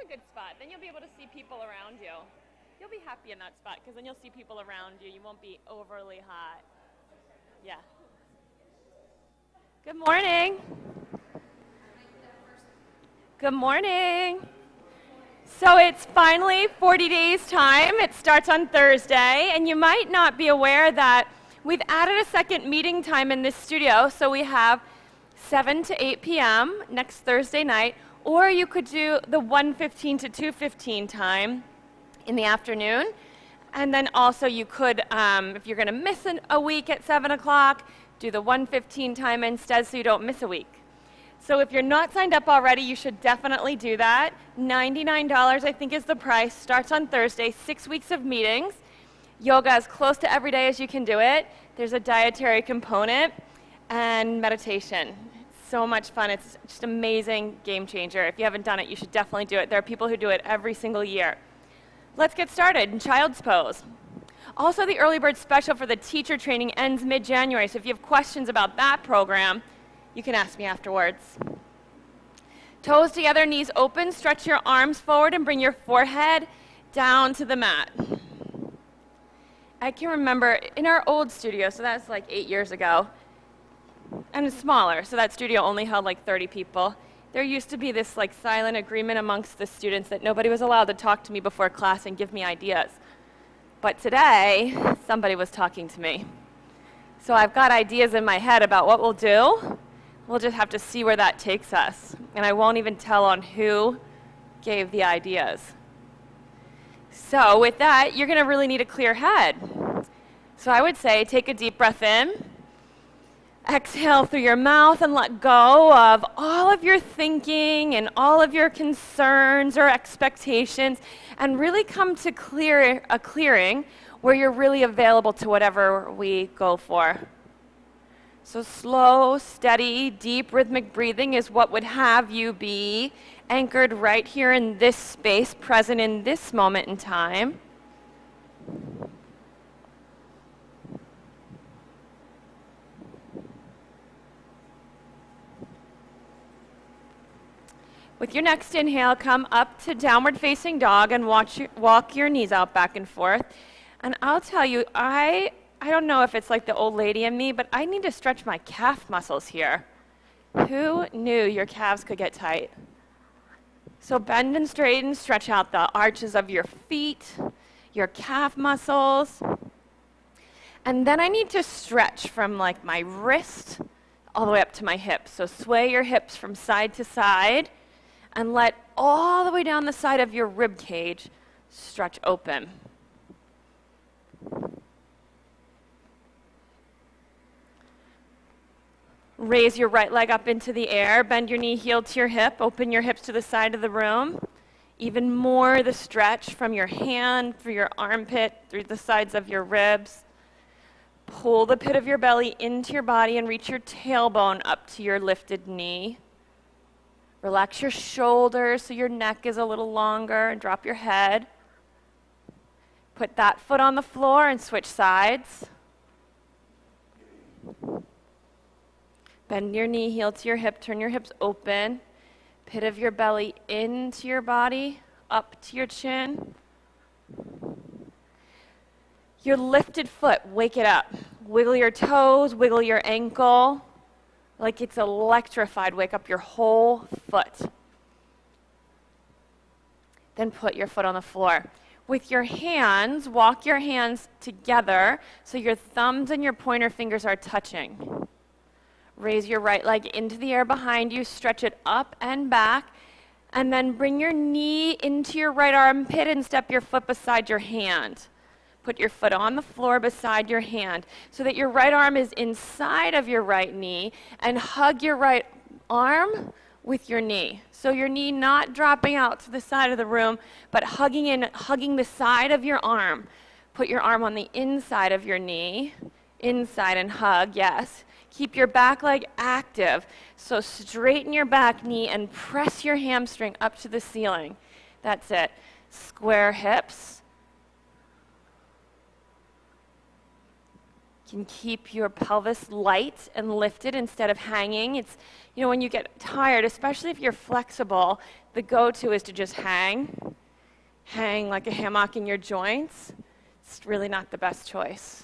a good spot. Then you'll be able to see people around you. You'll be happy in that spot because then you'll see people around you. You won't be overly hot. Yeah. Good morning. Good morning. So it's finally 40 days time. It starts on Thursday, and you might not be aware that we've added a second meeting time in this studio. So we have 7 to 8 p.m. next Thursday night, or you could do the 1:15 to 2:15 time in the afternoon. And then also you could, if you're going to miss a week at 7 o'clock, do the 1:15 time instead so you don't miss a week. So if you're not signed up already, you should definitely do that. $99, I think, is the price. Starts on Thursday, 6 weeks of meetings. Yoga as close to every day as you can do it. There's a dietary component and meditation. It's so much fun. It's just an amazing game changer. If you haven't done it, you should definitely do it. There are people who do it every single year. Let's get started in child's pose. Also, the early bird special for the teacher training ends mid-January, so if you have questions about that program, you can ask me afterwards. Toes together, knees open, stretch your arms forward and bring your forehead down to the mat. I can remember in our old studio, so that's like 8 years ago, and it's smaller, so that studio only held like 30 people. There used to be this like silent agreement amongst the students that nobody was allowed to talk to me before class and give me ideas. But today, somebody was talking to me. So I've got ideas in my head about what we'll do. We'll just have to see where that takes us. And I won't even tell on who gave the ideas. So with that, you're going to really need a clear head. So I would say take a deep breath in. Exhale through your mouth and let go of all of your thinking and all of your concerns or expectations and really come to a clearing where you're really available to whatever we go for. So slow, steady, deep rhythmic breathing is what would have you be anchored right here in this space, present in this moment in time. With your next inhale, come up to downward facing dog and walk your knees out back and forth. And I'll tell you, I don't know if it's like the old lady in me, but I need to stretch my calf muscles here. Who knew your calves could get tight? So bend and straighten, stretch out the arches of your feet, your calf muscles. And then I need to stretch from like my wrist all the way up to my hips. So sway your hips from side to side. And let all the way down the side of your rib cage stretch open. Raise your right leg up into the air. Bend your knee heel to your hip. Open your hips to the side of the room. Even more the stretch from your hand, through your armpit, through the sides of your ribs. Pull the pit of your belly into your body and reach your tailbone up to your lifted knee. Relax your shoulders so your neck is a little longer and drop your head. Put that foot on the floor and switch sides. Bend your knee heel to your hip, turn your hips open. Pit of your belly into your body, up to your chin. Your lifted foot, wake it up. Wiggle your toes, wiggle your ankle. Like it's electrified, wake up your whole foot. Then put your foot on the floor. With your hands, walk your hands together so your thumbs and your pointer fingers are touching. Raise your right leg into the air behind you, stretch it up and back, and then bring your knee into your right armpit and step your foot beside your hand. Put your foot on the floor beside your hand so that your right arm is inside of your right knee, and hug your right arm with your knee. So your knee not dropping out to the side of the room, but hugging the side of your arm. Put your arm on the inside of your knee, inside and hug, yes. Keep your back leg active. So straighten your back knee and press your hamstring up to the ceiling. That's it. Square hips. You can keep your pelvis light and lifted instead of hanging. It's, when you get tired, especially if you're flexible, the go-to is to just hang like a hammock in your joints. It's really not the best choice.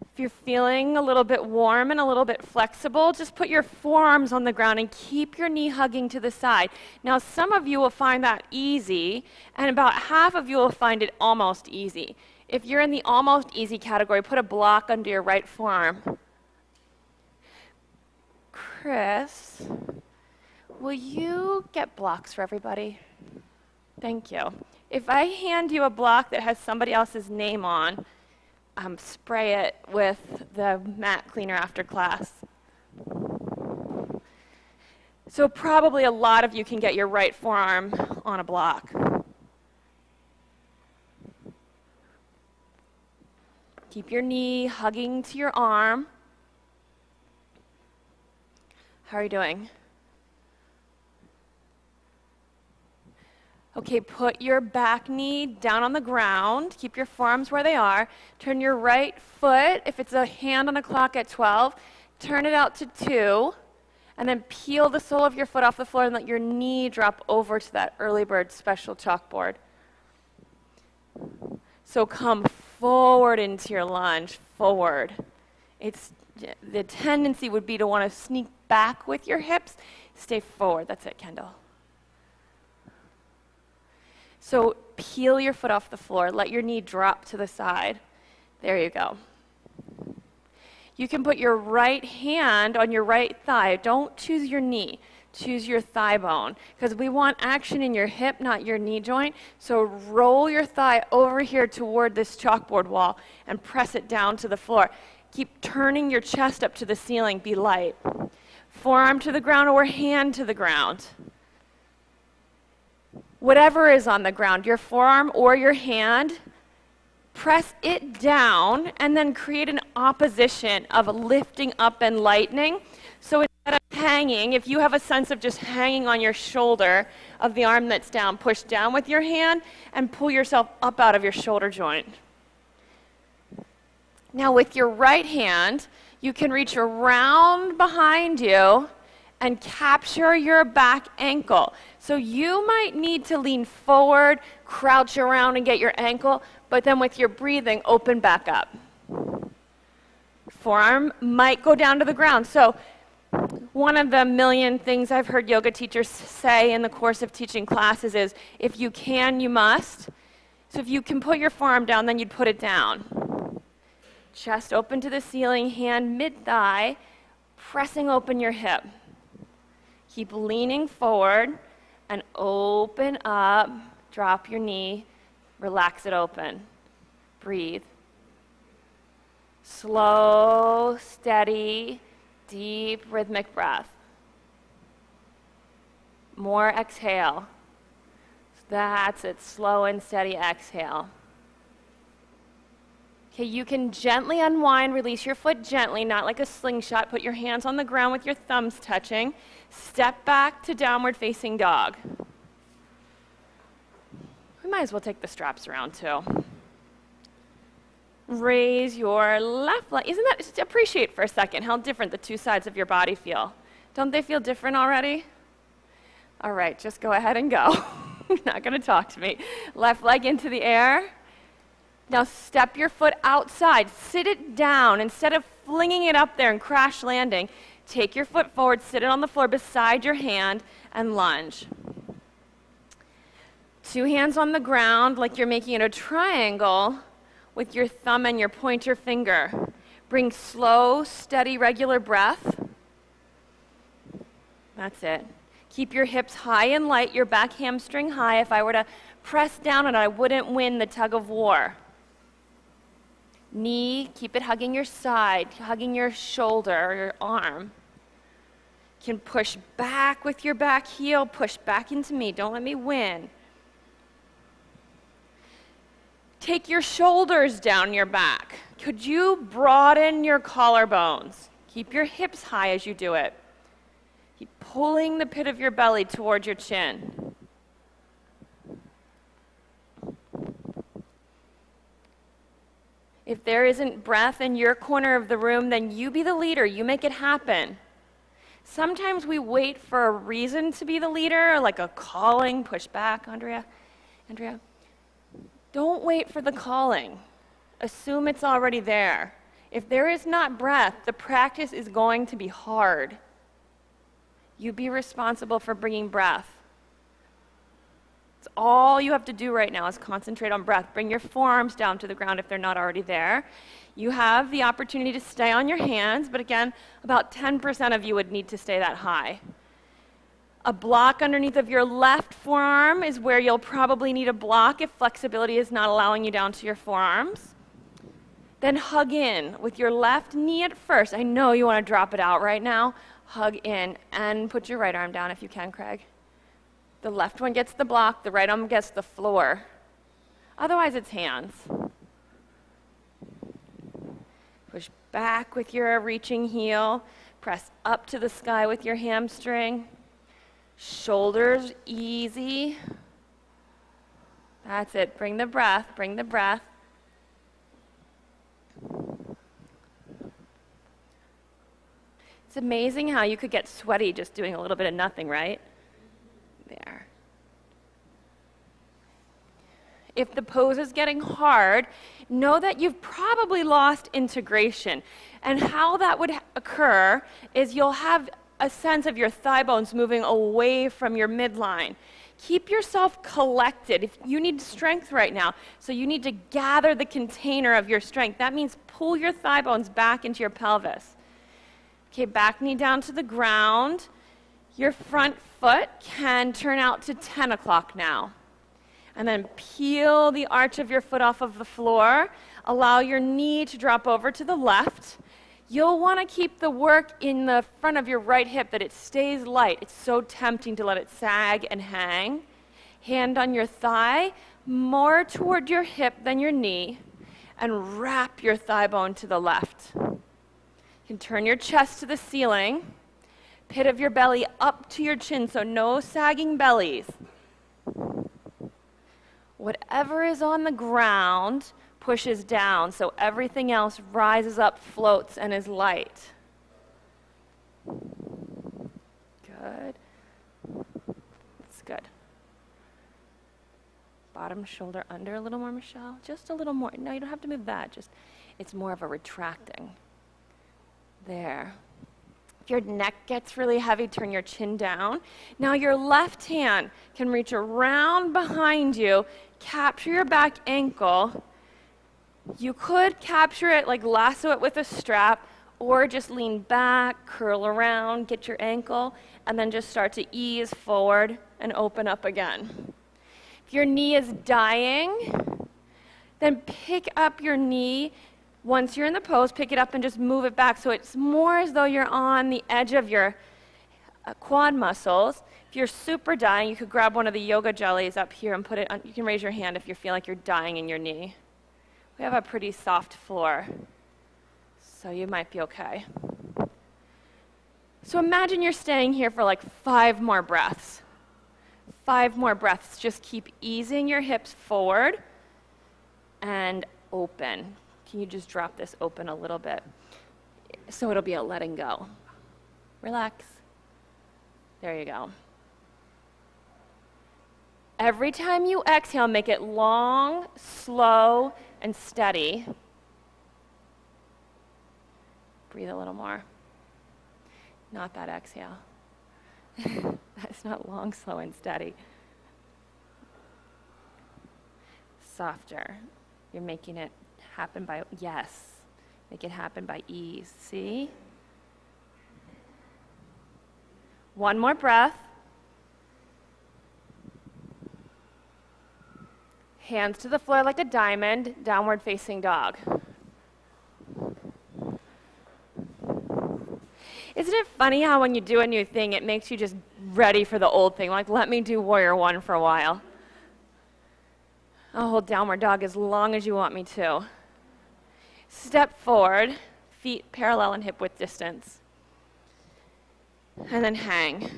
If you're feeling a little bit warm and a little bit flexible, just put your forearms on the ground and keep your knee hugging to the side. Now, some of you will find that easy, and about half of you will find it almost easy. If you're in the almost easy category, put a block under your right forearm. Chris, will you get blocks for everybody? Thank you. If I hand you a block that has somebody else's name on, spray it with the mat cleaner after class. So probably a lot of you can get your right forearm on a block. Keep your knee hugging to your arm. How are you doing? Okay, put your back knee down on the ground. Keep your forearms where they are. Turn your right foot, if it's a hand on a clock at 12, turn it out to 2, and then peel the sole of your foot off the floor and let your knee drop over to that early bird special chalkboard. So come forward into your lunge, forward. The tendency would be to want to sneak back with your hips. Stay forward. That's it, Kendall. So peel your foot off the floor. Let your knee drop to the side. There you go. You can put your right hand on your right thigh. Don't choose your knee. Choose your thigh bone, because we want action in your hip, not your knee joint. So roll your thigh over here toward this chalkboard wall and press it down to the floor. Keep turning your chest up to the ceiling. Be light. Forearm to the ground or hand to the ground. Whatever is on the ground, your forearm or your hand, press it down and then create an opposition of lifting up and lightening. So instead of hanging, if you have a sense of just hanging on your shoulder of the arm that's down, push down with your hand and pull yourself up out of your shoulder joint. Now with your right hand, you can reach around behind you and capture your back ankle. So you might need to lean forward, crouch around and get your ankle, but then with your breathing, open back up. Forearm might go down to the ground. So one of the million things I've heard yoga teachers say in the course of teaching classes is, if you can, you must. So if you can put your forearm down, then you'd put it down. Chest open to the ceiling, hand mid-thigh, pressing open your hip. Keep leaning forward and open up. Drop your knee, relax it open. Breathe. Slow, steady, deep rhythmic breath. More exhale. That's it, slow and steady exhale. Okay, you can gently unwind, release your foot gently, not like a slingshot. Put your hands on the ground with your thumbs touching. Step back to downward facing dog. We might as well take the straps around too. Raise your left leg. Isn't that, just appreciate for a second how different the two sides of your body feel. Don't they feel different already? All right, just go ahead and go. You're not going to talk to me. Left leg into the air. Now step your foot outside. Sit it down. Instead of flinging it up there and crash landing, take your foot forward, sit it on the floor beside your hand, and lunge. Two hands on the ground like you're making it a triangle with your thumb and your pointer finger. Bring slow, steady, regular breath. That's it. Keep your hips high and light, your back hamstring high. If I were to press down on it, I wouldn't win the tug of war. Knee, keep it hugging your side, hugging your shoulder or your arm. You can push back with your back heel, push back into me. Don't let me win. Take your shoulders down your back. Could you broaden your collarbones? Keep your hips high as you do it. Keep pulling the pit of your belly towards your chin. If there isn't breath in your corner of the room, then you be the leader. You make it happen. Sometimes we wait for a reason to be the leader, like a calling. Push back, Andrea. Andrea. Don't wait for the calling. Assume it's already there. If there is not breath, the practice is going to be hard. You be responsible for bringing breath. It's all you have to do right now is concentrate on breath. Bring your forearms down to the ground if they're not already there. You have the opportunity to stay on your hands, but again, about 10% of you would need to stay that high. A block underneath of your left forearm is where you'll probably need a block if flexibility is not allowing you down to your forearms. Then hug in with your left knee at first. I know you want to drop it out right now. Hug in and put your right arm down if you can, Craig. The left one gets the block, the right arm gets the floor. Otherwise, it's hands. Push back with your reaching heel. Press up to the sky with your hamstring. Shoulders easy. That's it. Bring the breath, bring the breath. It's amazing how you could get sweaty just doing a little bit of nothing, right? There. If the pose is getting hard, know that you've probably lost integration. And how that would occur is you'll have a sense of your thigh bones moving away from your midline. Keep yourself collected. If you need strength right now, so you need to gather the container of your strength. That means pull your thigh bones back into your pelvis. Okay, back knee down to the ground. Your front foot can turn out to 10 o'clock now. And then peel the arch of your foot off of the floor. Allow your knee to drop over to the left. You'll want to keep the work in the front of your right hip that it stays light. It's so tempting to let it sag and hang. Hand on your thigh, more toward your hip than your knee, and wrap your thigh bone to the left. You can turn your chest to the ceiling, pit of your belly up to your chin, so no sagging bellies. Whatever is on the ground pushes down, so everything else rises up, floats, and is light. Good. That's good. Bottom shoulder under a little more, Michelle. Just a little more. No, you don't have to move that. Just, it's more of a retracting. There. If your neck gets really heavy, turn your chin down. Now your left hand can reach around behind you, capture your back ankle. You could capture it, like lasso it with a strap, or just lean back, curl around, get your ankle, and then just start to ease forward and open up again. If your knee is dying, then pick up your knee. Once you're in the pose, pick it up and just move it back so it's more as though you're on the edge of your quad muscles. If you're super dying, you could grab one of the yoga jellies up here and put it on. You can raise your hand if you feel like you're dying in your knee. We have a pretty soft floor, so you might be okay. So imagine you're staying here for like 5 more breaths. 5 more breaths. Just keep easing your hips forward and open. Can you just drop this open a little bit? So it'll be a letting go. Relax. There you go. Every time you exhale, make it long, slow, and steady. Breathe a little more. Not that exhale. That's not long, slow, and steady. Softer. You're making it happen by, yes. Make it happen by ease. See? One more breath. Hands to the floor like a diamond, downward facing dog. Isn't it funny how when you do a new thing, it makes you just ready for the old thing? Like, let me do Warrior One for a while. I'll hold downward dog as long as you want me to. Step forward, feet parallel and hip width distance. And then hang.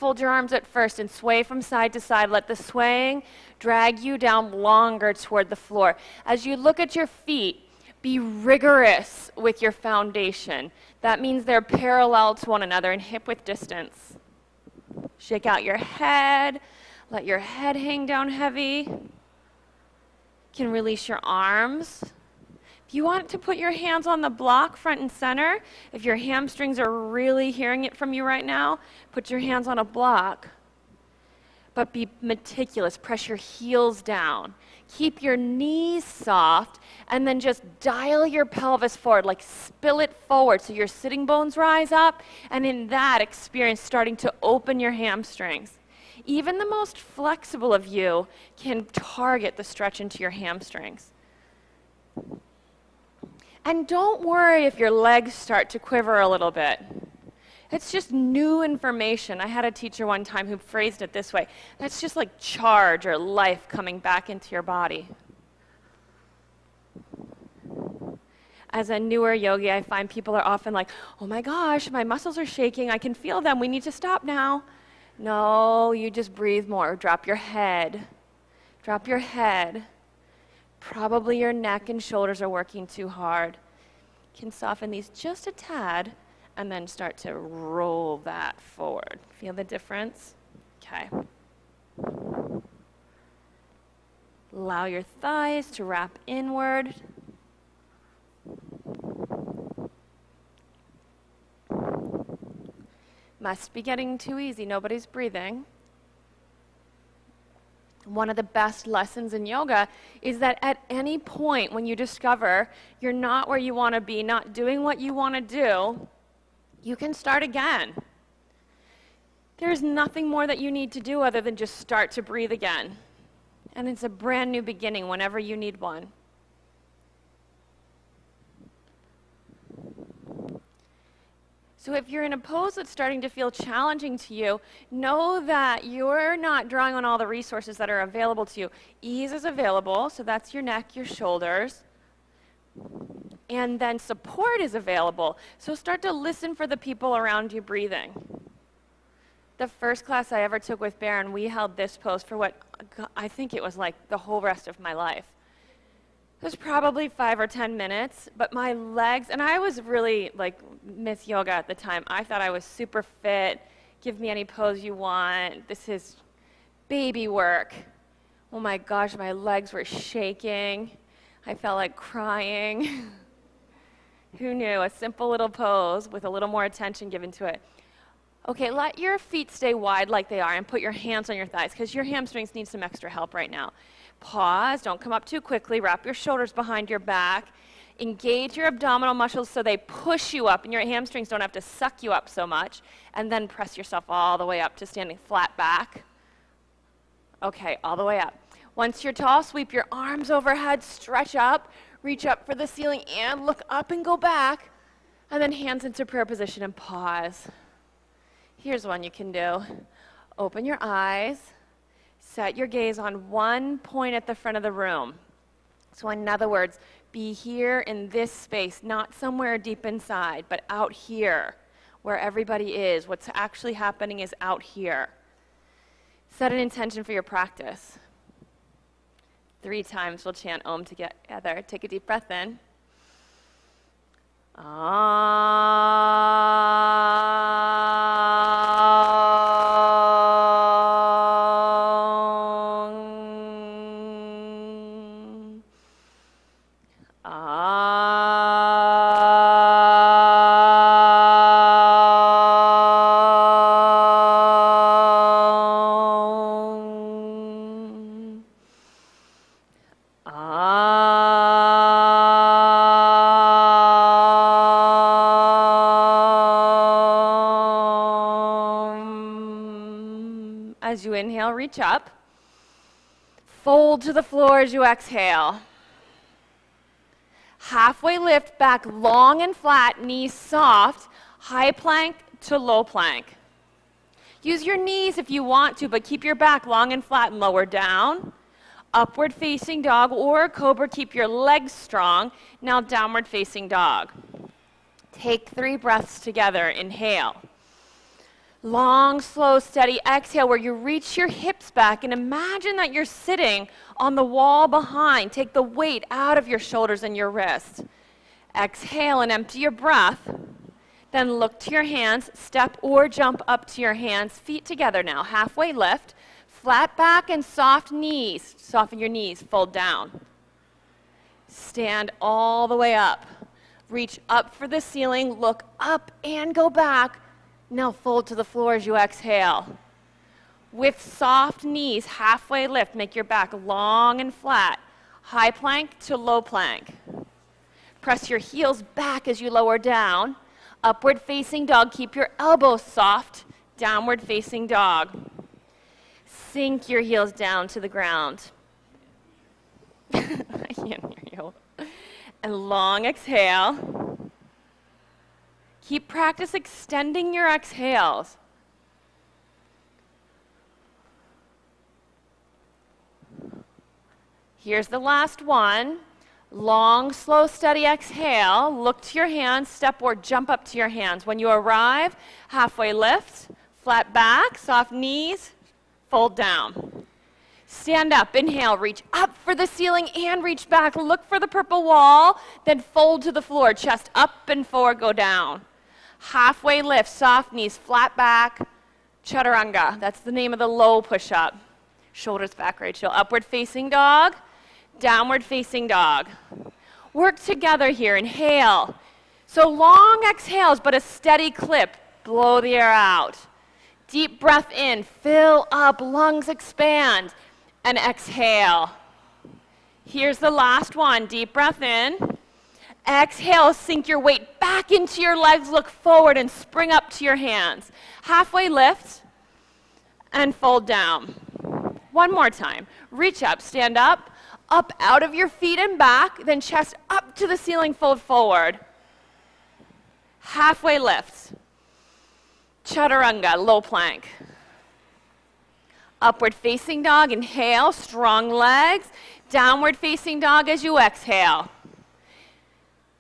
fold your arms at first and sway from side to side. Let the swaying drag you down longer toward the floor. As you look at your feet, be rigorous with your foundation. That means they're parallel to one another in hip-width distance. Shake out your head. Let your head hang down heavy. You can release your arms. If you want to put your hands on the block front and center, if your hamstrings are really hearing it from you right now, put your hands on a block. But be meticulous. Press your heels down. Keep your knees soft, and then just dial your pelvis forward, like spill it forward so your sitting bones rise up, and in that experience, starting to open your hamstrings. Even the most flexible of you can target the stretch into your hamstrings. And don't worry if your legs start to quiver a little bit. It's just new information. I had a teacher one time who phrased it this way. That's just like charge or life coming back into your body. As a newer yogi, I find people are often like, oh my gosh, my muscles are shaking. I can feel them. We need to stop now. No, you just breathe more. Drop your head. Drop your head. Probably your neck and shoulders are working too hard. You can soften these just a tad and then start to roll that forward. Feel the difference? Okay. Allow your thighs to wrap inward. Must be getting too easy. Nobody's breathing. One of the best lessons in yoga is that at any point when you discover you're not where you want to be, not doing what you want to do, you can start again. There's nothing more that you need to do other than just start to breathe again. And it's a brand new beginning whenever you need one. So if you're in a pose that's starting to feel challenging to you, know that you're not drawing on all the resources that are available to you. Ease is available, so that's your neck, your shoulders. And then support is available. So start to listen for the people around you breathing. The first class I ever took with Baron, we held this pose for what I think it was like the whole rest of my life. It was probably 5 or 10 minutes, but my legs, and I was really like Miss Yoga at the time. I thought I was super fit. Give me any pose you want. This is baby work. Oh my gosh, my legs were shaking. I felt like crying. Who knew? A simple little pose with a little more attention given to it. Okay, let your feet stay wide like they are and put your hands on your thighs because your hamstrings need some extra help right now. Pause, don't come up too quickly, wrap your shoulders behind your back. Engage your abdominal muscles so they push you up and your hamstrings don't have to suck you up so much. And then press yourself all the way up to standing flat back. Okay, all the way up. Once you're tall, sweep your arms overhead, stretch up, reach up for the ceiling and look up and go back. And then hands into prayer position and pause. Here's one you can do. Open your eyes. Set your gaze on one point at the front of the room. So in other words, be here in this space, not somewhere deep inside, but out here where everybody is. What's actually happening is out here. Set an intention for your practice. 3 times we'll chant Om together. Take a deep breath in. As you inhale, reach up. Fold to the floor as you exhale. Halfway lift back long and flat, knees soft, high plank to low plank. Use your knees if you want to, but keep your back long and flat and lower down. Upward facing dog or cobra, keep your legs strong. Now downward facing dog. Take 3 breaths together. Inhale. Long, slow, steady exhale where you reach your hips back and imagine that you're sitting on the wall behind. Take the weight out of your shoulders and your wrists. Exhale and empty your breath. Then look to your hands, step or jump up to your hands, feet together now. Halfway lift, flat back and soft knees. Soften your knees, fold down. Stand all the way up. Reach up for the ceiling, look up and go back. Now fold to the floor as you exhale. With soft knees, halfway lift, make your back long and flat. High plank to low plank. Press your heels back as you lower down. Upward facing dog, keep your elbows soft. Downward facing dog. Sink your heels down to the ground. I can't hear you. And long exhale. Keep practice extending your exhales. Here's the last one. Long, slow, steady exhale. Look to your hands, step or jump up to your hands. When you arrive, halfway lift, flat back, soft knees, fold down. Stand up, inhale, reach up for the ceiling and reach back. Look for the purple wall, then fold to the floor. Chest up and forward, go down. Halfway lift, soft knees, flat back, chaturanga. That's the name of the low push-up. Shoulders back, Rachel. Upward facing dog, downward facing dog. Work together here, inhale. So long exhales, but a steady clip. Blow the air out. Deep breath in, fill up, lungs expand, and exhale. Here's the last one, deep breath in. Exhale, sink your weight back into your legs, look forward and spring up to your hands. Halfway lift and fold down. One more time. Reach up, stand up out of your feet and back, then chest up to the ceiling, fold forward. Halfway lift. Chaturanga, low plank. Upward facing dog, inhale, strong legs. Downward facing dog as you exhale.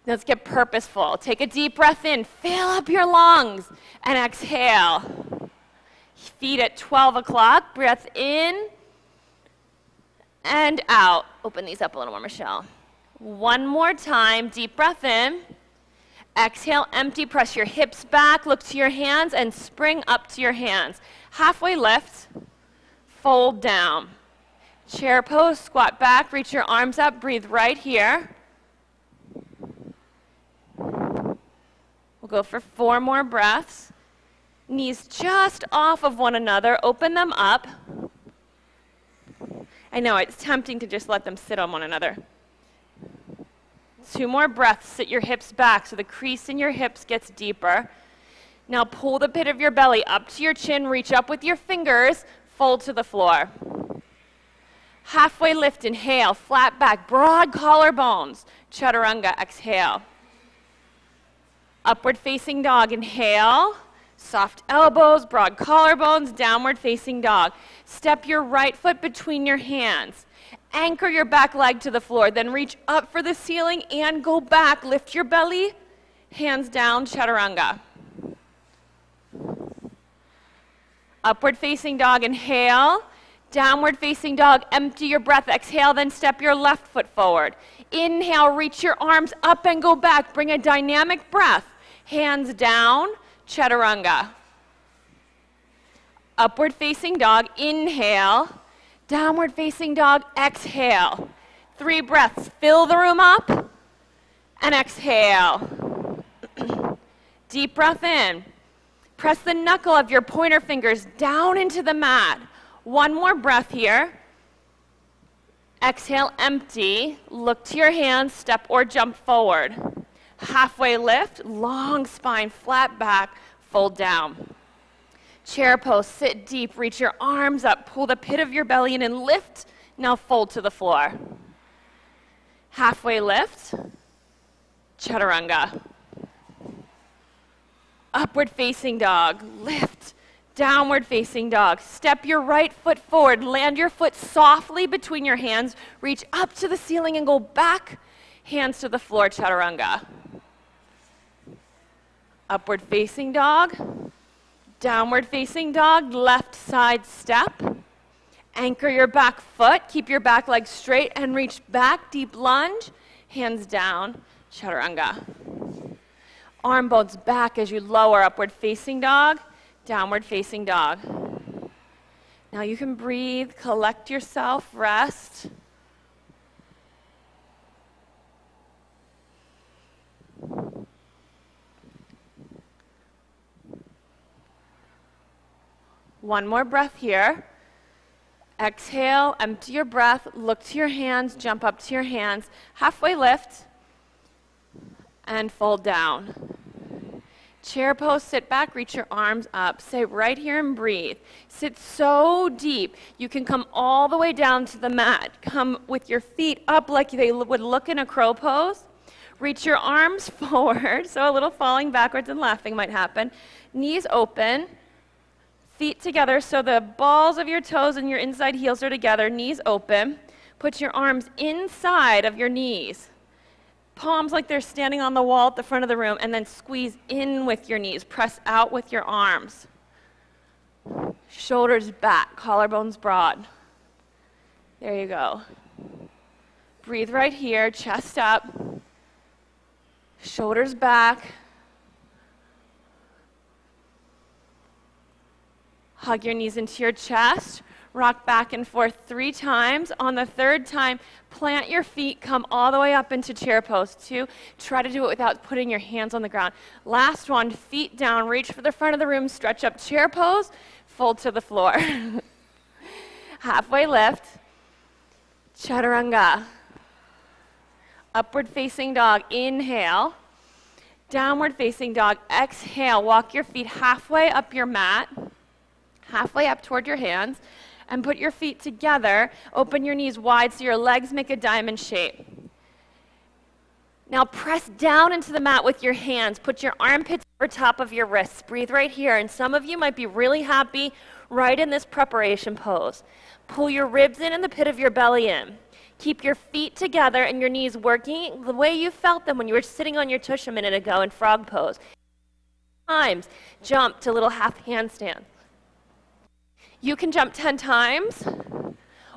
Let's get purposeful. Take a deep breath in, fill up your lungs, and exhale. Feet at 12 o'clock, breath in and out. Open these up a little more, Michelle. One more time, deep breath in. Exhale, empty, press your hips back, look to your hands, and spring up to your hands. Halfway lift, fold down. Chair pose, squat back, reach your arms up, breathe right here. We'll go for 4 more breaths. Knees just off of one another. Open them up. I know, it's tempting to just let them sit on one another. 2 more breaths. Sit your hips back so the crease in your hips gets deeper. Now pull the pit of your belly up to your chin. Reach up with your fingers. Fold to the floor. Halfway lift, inhale. Flat back, broad collarbones. Chaturanga, exhale. Upward facing dog, inhale. Soft elbows, broad collarbones, downward facing dog. Step your right foot between your hands. Anchor your back leg to the floor, then reach up for the ceiling and go back. Lift your belly, hands down, chaturanga. Upward facing dog, inhale. Downward facing dog, empty your breath. Exhale, then step your left foot forward. Inhale, reach your arms up and go back. Bring a dynamic breath. Hands down, chaturanga. Upward facing dog, inhale. Downward facing dog, exhale. 3 breaths, fill the room up, and exhale. Deep breath in. Press the knuckle of your pointer fingers down into the mat. 1 more breath here. Exhale, empty. Look to your hands, step or jump forward. Halfway lift, long spine, flat back, fold down. Chair pose, sit deep, reach your arms up, pull the pit of your belly in and lift. Now fold to the floor. Halfway lift, chaturanga. Upward facing dog, lift. Downward facing dog. Step your right foot forward, land your foot softly between your hands, reach up to the ceiling and go back, hands to the floor, chaturanga. Upward facing dog, Downward facing dog, left side step. Anchor your back foot, keep your back leg straight and reach back, deep lunge, hands down, chaturanga. Arm bones back as you lower, upward facing dog, downward facing dog. Now you can breathe, collect yourself, rest. One more breath here. Exhale, empty your breath, look to your hands, jump up to your hands, halfway lift, and fold down. Chair pose, sit back, reach your arms up. Stay right here and breathe. Sit so deep, you can come all the way down to the mat. Come with your feet up like they would look in a crow pose. Reach your arms forward, so a little falling backwards and laughing might happen. Knees open. Feet together so the balls of your toes and your inside heels are together, knees open. Put your arms inside of your knees. Palms like they're standing on the wall at the front of the room, and then squeeze in with your knees. Press out with your arms. Shoulders back, collarbones broad. There you go. Breathe right here, chest up. Shoulders back. Hug your knees into your chest. Rock back and forth 3 times. On the 3rd time, plant your feet, come all the way up into chair pose. 2, try to do it without putting your hands on the ground. Last one, feet down, reach for the front of the room, stretch up chair pose, fold to the floor. Halfway lift, chaturanga. Upward facing dog, inhale. Downward facing dog, exhale. Walk your feet halfway up your mat. Halfway up toward your hands, and put your feet together. Open your knees wide so your legs make a diamond shape. Now press down into the mat with your hands. Put your armpits over top of your wrists. Breathe right here, and some of you might be really happy right in this preparation pose. Pull your ribs in and the pit of your belly in. Keep your feet together and your knees working the way you felt them when you were sitting on your tush a minute ago in frog pose. Times, jump to little half handstand. You can jump 10 times,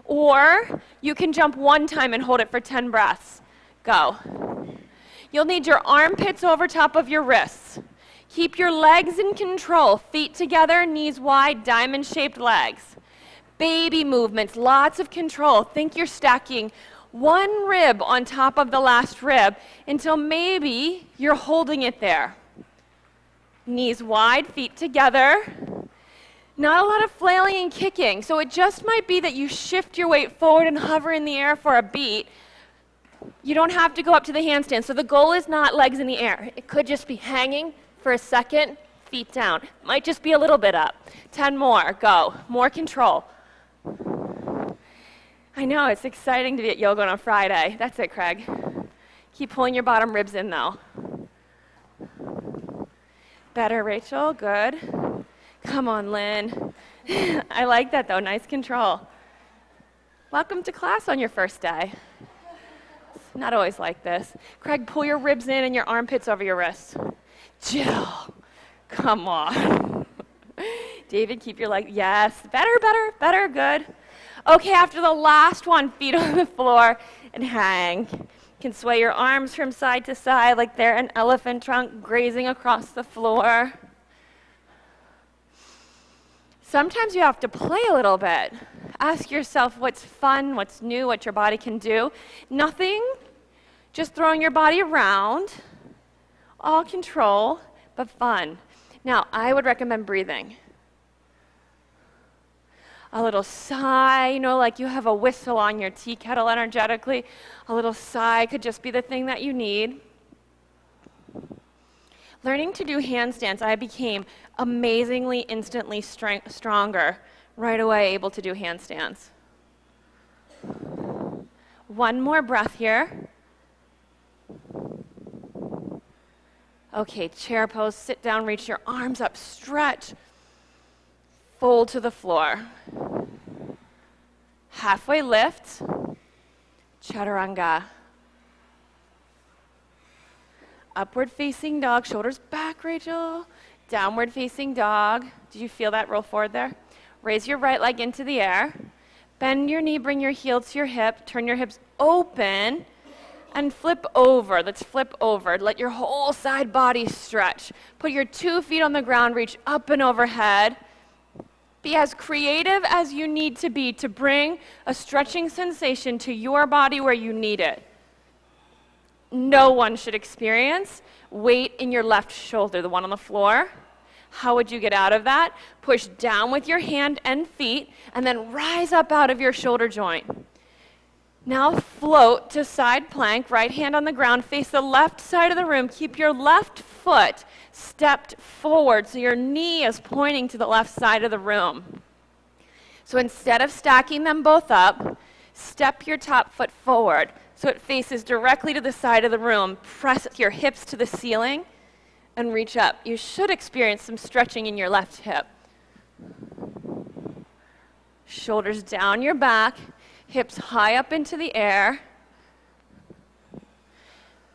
or you can jump 1 time and hold it for 10 breaths. Go. You'll need your armpits over top of your wrists. Keep your legs in control. Feet together, knees wide, diamond-shaped legs. Baby movements, lots of control. Think you're stacking 1 rib on top of the last rib until maybe you're holding it there. Knees wide, feet together. Not a lot of flailing and kicking, so it just might be that you shift your weight forward and hover in the air for a beat. You don't have to go up to the handstand, so the goal is not legs in the air. It could just be hanging for a second, feet down. Might just be a little bit up. 10 more, go. More control. I know, it's exciting to be at yoga on a Friday. That's it, Craig. Keep pulling your bottom ribs in, though. Better, Rachel, good. Come on, Lynn. I like that, though. Nice control. Welcome to class on your first day. It's not always like this. Craig, pull your ribs in and your armpits over your wrists. Jill, come on. David, keep your leg. Yes, better, good. Okay, after the last one, feet on the floor and hang. You can sway your arms from side to side like they're an elephant trunk grazing across the floor. Sometimes you have to play a little bit. Ask yourself what's fun, what's new, what your body can do. Nothing, just throwing your body around, all control, but fun. Now, I would recommend breathing. A little sigh, you know, like you have a whistle on your tea kettle energetically. A little sigh could just be the thing that you need. Learning to do handstands, I became amazingly, instantly stronger, right away able to do handstands. One more breath here. Okay, chair pose, sit down, reach your arms up, stretch, fold to the floor. Halfway lift, chaturanga. Upward facing dog, shoulders back, Rachel. Downward facing dog. Did you feel that roll forward there? Raise your right leg into the air. Bend your knee, bring your heel to your hip, turn your hips open, and flip over. Let's flip over. Let your whole side body stretch. Put your 2 feet on the ground, reach up and overhead. Be as creative as you need to be to bring a stretching sensation to your body where you need it. No one should experience weight in your left shoulder, the one on the floor. How would you get out of that? Push down with your hand and feet, and then rise up out of your shoulder joint. Now float to side plank, right hand on the ground, face the left side of the room. Keep your left foot stepped forward so your knee is pointing to the left side of the room. So instead of stacking them both up, step your top foot forward so it faces directly to the side of the room. Press your hips to the ceiling and reach up. You should experience some stretching in your left hip. Shoulders down your back, hips high up into the air.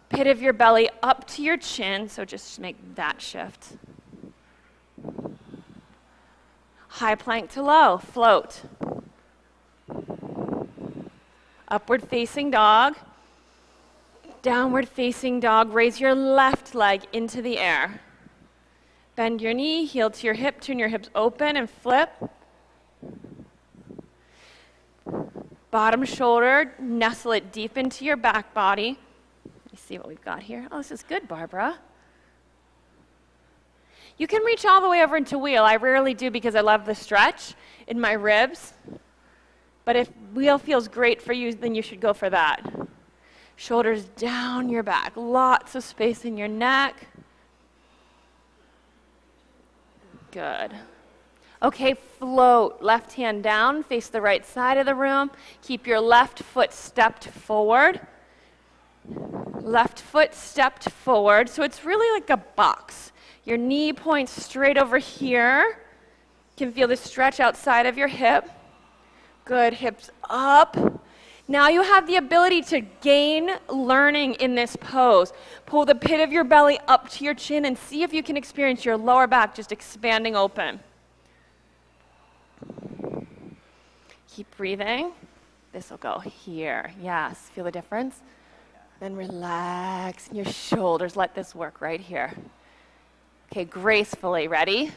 Pit of your belly up to your chin, so just make that shift. High plank to low, float. Upward facing dog. Downward facing dog, raise your left leg into the air. Bend your knee, heel to your hip, turn your hips open and flip. Bottom shoulder, nestle it deep into your back body. Let me see what we've got here. Oh, this is good, Barbara. You can reach all the way over into wheel. I rarely do because I love the stretch in my ribs. But if wheel feels great for you, then you should go for that. Shoulders down your back, lots of space in your neck. Good. Okay, float. Left hand down, face the right side of the room. Keep your left foot stepped forward. Left foot stepped forward. So it's really like a box. Your knee points straight over here. You can feel the stretch outside of your hip. Good, hips up. Now you have the ability to gain learning in this pose. Pull the pit of your belly up to your chin and see if you can experience your lower back just expanding open. Keep breathing. This will go here. Yes, feel the difference? Then relax in your shoulders. Let this work right here. Okay, gracefully. Ready?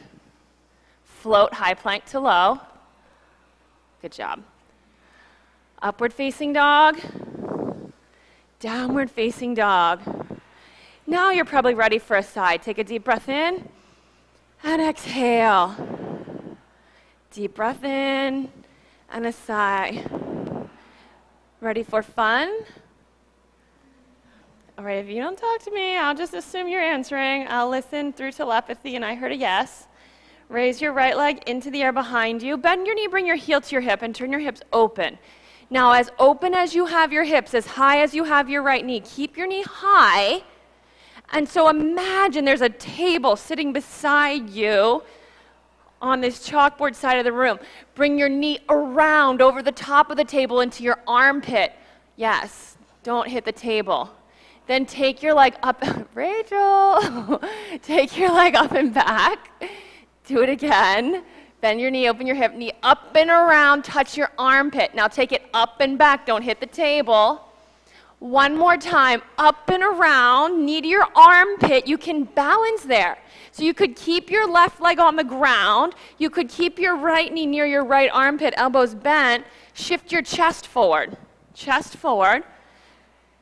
Float high plank to low. Good job. Upward facing dog. Downward facing dog. Now you're probably ready for a side. Take a deep breath in and exhale. Deep breath in and a sigh. Ready for fun? All right, if you don't talk to me, I'll just assume you're answering. I'll listen through telepathy, and I heard a yes. Raise your right leg into the air behind you. Bend your knee, bring your heel to your hip, and turn your hips open. Now, as open as you have your hips, as high as you have your right knee, keep your knee high. And so imagine there's a table sitting beside you on this chalkboard side of the room. Bring your knee around over the top of the table into your armpit. Yes, don't hit the table. Then take your leg up. Rachel, take your leg up and back. Do it again. Bend your knee, open your hip, knee up and around, touch your armpit. Now take it up and back, don't hit the table. One more time, up and around, knee to your armpit. You can balance there. So you could keep your left leg on the ground. You could keep your right knee near your right armpit, elbows bent. Shift your chest forward. Chest forward.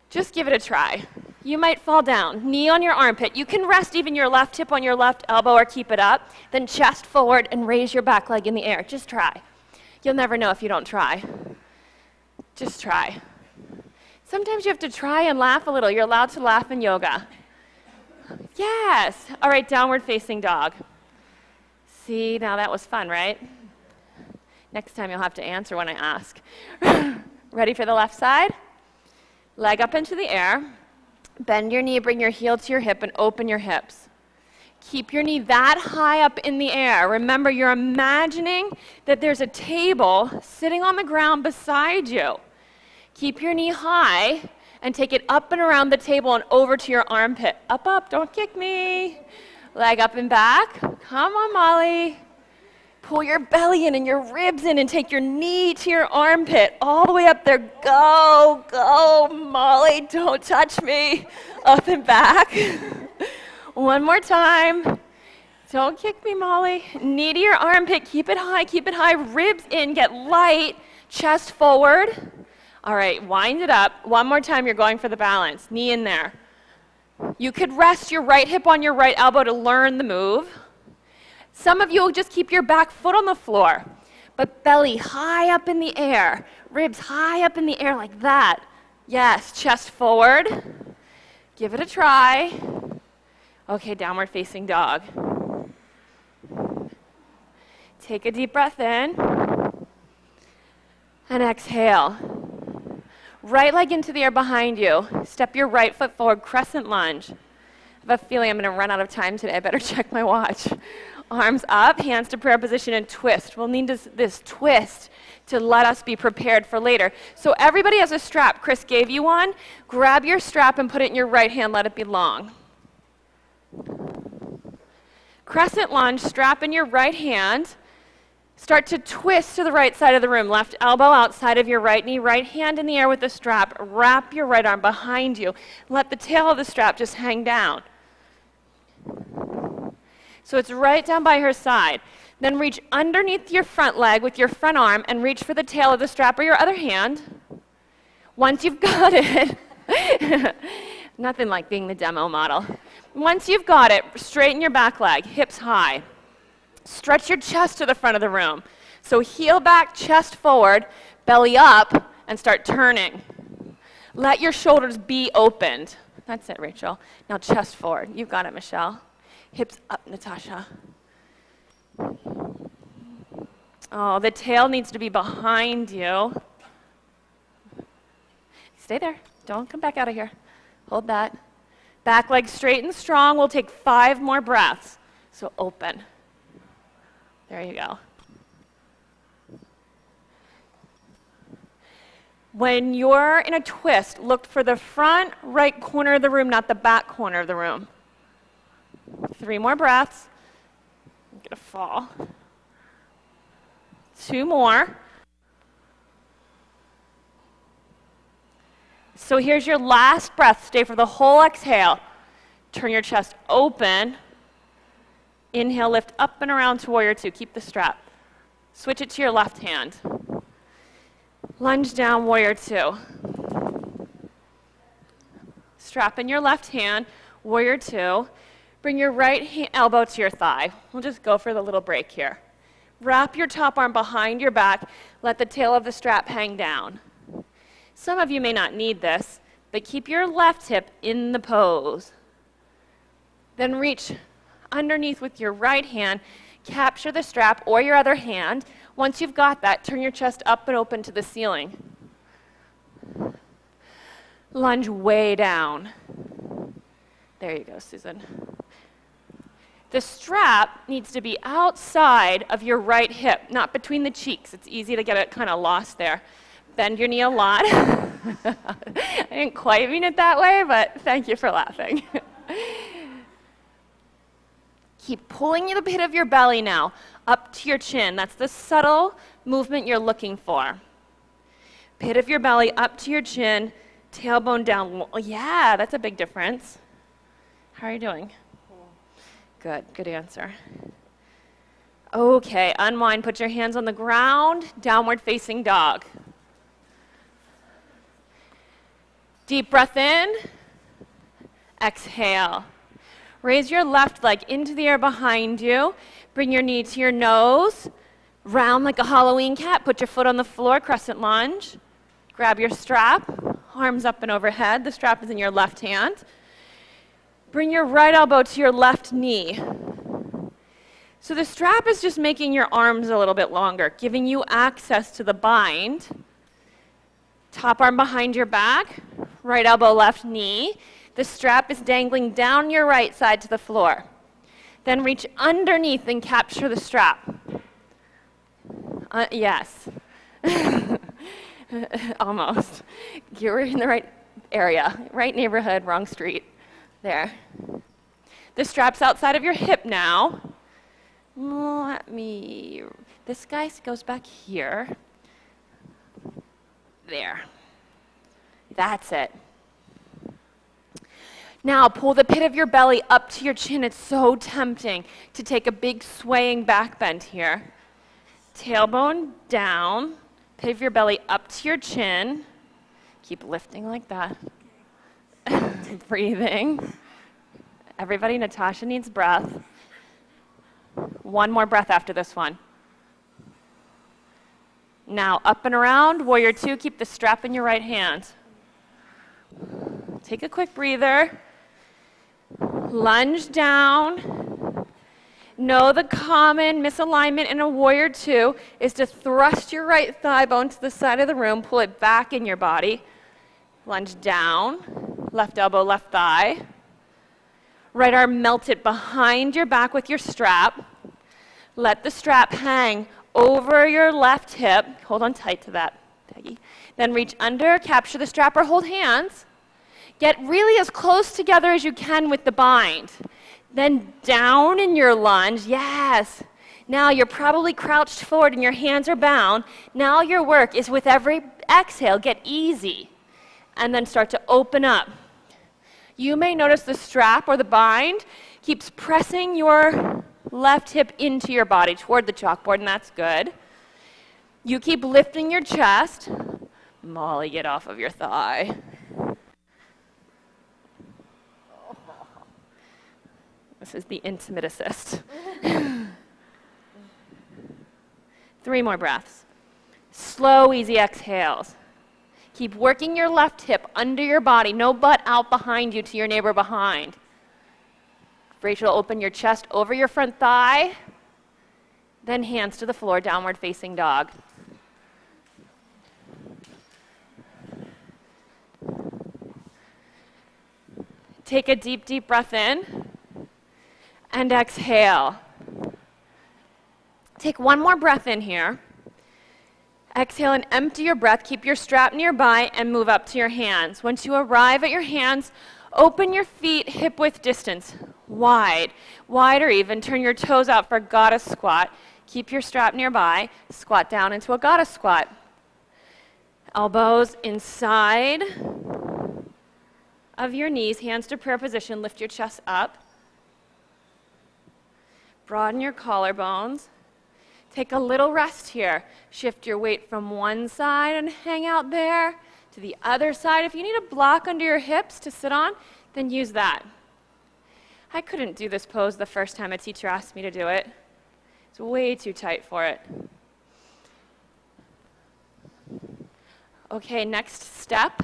Just give it a try. You might fall down. Knee on your armpit. You can rest even your left hip on your left elbow or keep it up. Then chest forward and raise your back leg in the air. Just try. You'll never know if you don't try. Just try. Sometimes you have to try and laugh a little. You're allowed to laugh in yoga. Yes. All right, downward facing dog. See, now that was fun, right? Next time you'll have to answer when I ask. Ready for the left side? Leg up into the air. Bend your knee, bring your heel to your hip, and open your hips. Keep your knee that high up in the air. Remember, you're imagining that there's a table sitting on the ground beside you. Keep your knee high and take it up and around the table and over to your armpit. Up, up, don't kick me. Leg up and back. Come on, Molly. Pull your belly in and your ribs in and take your knee to your armpit. All the way up there. Go, go, Molly. Don't touch me. Up and back. One more time. Don't kick me, Molly. Knee to your armpit. Keep it high, keep it high. Ribs in, get light. Chest forward. All right, wind it up. One more time, you're going for the balance. Knee in there. You could rest your right hip on your right elbow to learn the move. Some of you will just keep your back foot on the floor, but belly high up in the air, ribs high up in the air like that. Yes, chest forward. Give it a try. Okay, downward facing dog. Take a deep breath in and exhale. Right leg into the air behind you. Step your right foot forward, crescent lunge. I have a feeling I'm going to run out of time today. I better check my watch. Arms up, hands to prayer position, and twist. We'll need this twist to let us be prepared for later. So everybody has a strap. Chris gave you one. Grab your strap and put it in your right hand. Let it be long. Crescent lunge, strap in your right hand. Start to twist to the right side of the room. Left elbow outside of your right knee. Right hand in the air with the strap. Wrap your right arm behind you. Let the tail of the strap just hang down. So it's right down by her side. Then reach underneath your front leg with your front arm and reach for the tail of the strap or your other hand. Once you've got it, nothing like being the demo model. Once you've got it, straighten your back leg, hips high. Stretch your chest to the front of the room. So heel back, chest forward, belly up, and start turning. Let your shoulders be opened. That's it, Rachel. Now chest forward. You've got it, Michelle. Hips up, Natasha. Oh, the tail needs to be behind you. Stay there. Don't come back out of here. Hold that. Back leg straight and strong. We'll take 5 more breaths. So open. There you go. When you're in a twist, look for the front right corner of the room, not the back corner of the room. 3 more breaths. I'm gonna fall. 2 more. So here's your last breath. Stay for the whole exhale. Turn your chest open. Inhale, lift up and around to warrior 2. Keep the strap. Switch it to your left hand. Lunge down, warrior 2. Strap in your left hand, warrior 2. Bring your right elbow to your thigh. We'll just go for the little break here. Wrap your top arm behind your back. Let the tail of the strap hang down. Some of you may not need this, but keep your left hip in the pose. Then reach underneath with your right hand. Capture the strap or your other hand. Once you've got that, turn your chest up and open to the ceiling. Lunge way down. There you go, Susan. The strap needs to be outside of your right hip, not between the cheeks. It's easy to get it kind of lost there. Bend your knee a lot. I didn't quite mean it that way, but thank you for laughing. Keep pulling the pit of your belly now up to your chin. That's the subtle movement you're looking for. Pit of your belly up to your chin, tailbone down. Yeah, that's a big difference. How are you doing? Good, good answer. Okay, unwind, put your hands on the ground, downward facing dog. Deep breath in, exhale. Raise your left leg into the air behind you. Bring your knee to your nose. Round like a Halloween cat. Put your foot on the floor, crescent lunge. Grab your strap, arms up and overhead. The strap is in your left hand. Bring your right elbow to your left knee. So the strap is just making your arms a little bit longer, giving you access to the bind. Top arm behind your back, right elbow, left knee. The strap is dangling down your right side to the floor. Then reach underneath and capture the strap. Yes. Almost. You're in the right area, right neighborhood, wrong street. There. The strap's outside of your hip now. This guy goes back here. There. That's it. Now pull the pit of your belly up to your chin. It's so tempting to take a big swaying back bend here. Tailbone down, pit of your belly up to your chin. Keep lifting like that. Breathing. Everybody, Natasha needs breath. One more breath after this one. Now up and around, warrior two, keep the strap in your right hand. Take a quick breather. Lunge down. Know the common misalignment in a warrior two is to thrust your right thigh bone to the side of the room, pull it back in your body. Lunge down, left elbow, left thigh. Right arm melted behind your back with your strap. Let the strap hang over your left hip. Hold on tight to that, Peggy. Then reach under, capture the strap or hold hands. Get really as close together as you can with the bind. Then down in your lunge, yes. Now you're probably crouched forward and your hands are bound. Now your work is with every exhale, get easy. And then start to open up. You may notice the strap or the bind keeps pressing your left hip into your body toward the chalkboard, and that's good. You keep lifting your chest. Molly, get off of your thigh. This is the intimate assist. 3 more breaths. Slow, easy exhales. Keep working your left hip under your body, no butt out behind you to your neighbor behind. Rachel, open your chest over your front thigh, then hands to the floor, downward facing dog. Take a deep, deep breath in and exhale. Take one more breath in here. Exhale and empty your breath. Keep your strap nearby and move up to your hands. Once you arrive at your hands, open your feet hip-width distance, wide or even. Turn your toes out for goddess squat. Keep your strap nearby. Squat down into a goddess squat. Elbows inside of your knees, hands to prayer position. Lift your chest up. Broaden your collarbones. Take a little rest here. Shift your weight from one side and hang out there to the other side. If you need a block under your hips to sit on, then use that. I couldn't do this pose the first time a teacher asked me to do it. It's way too tight for it. Okay, next step.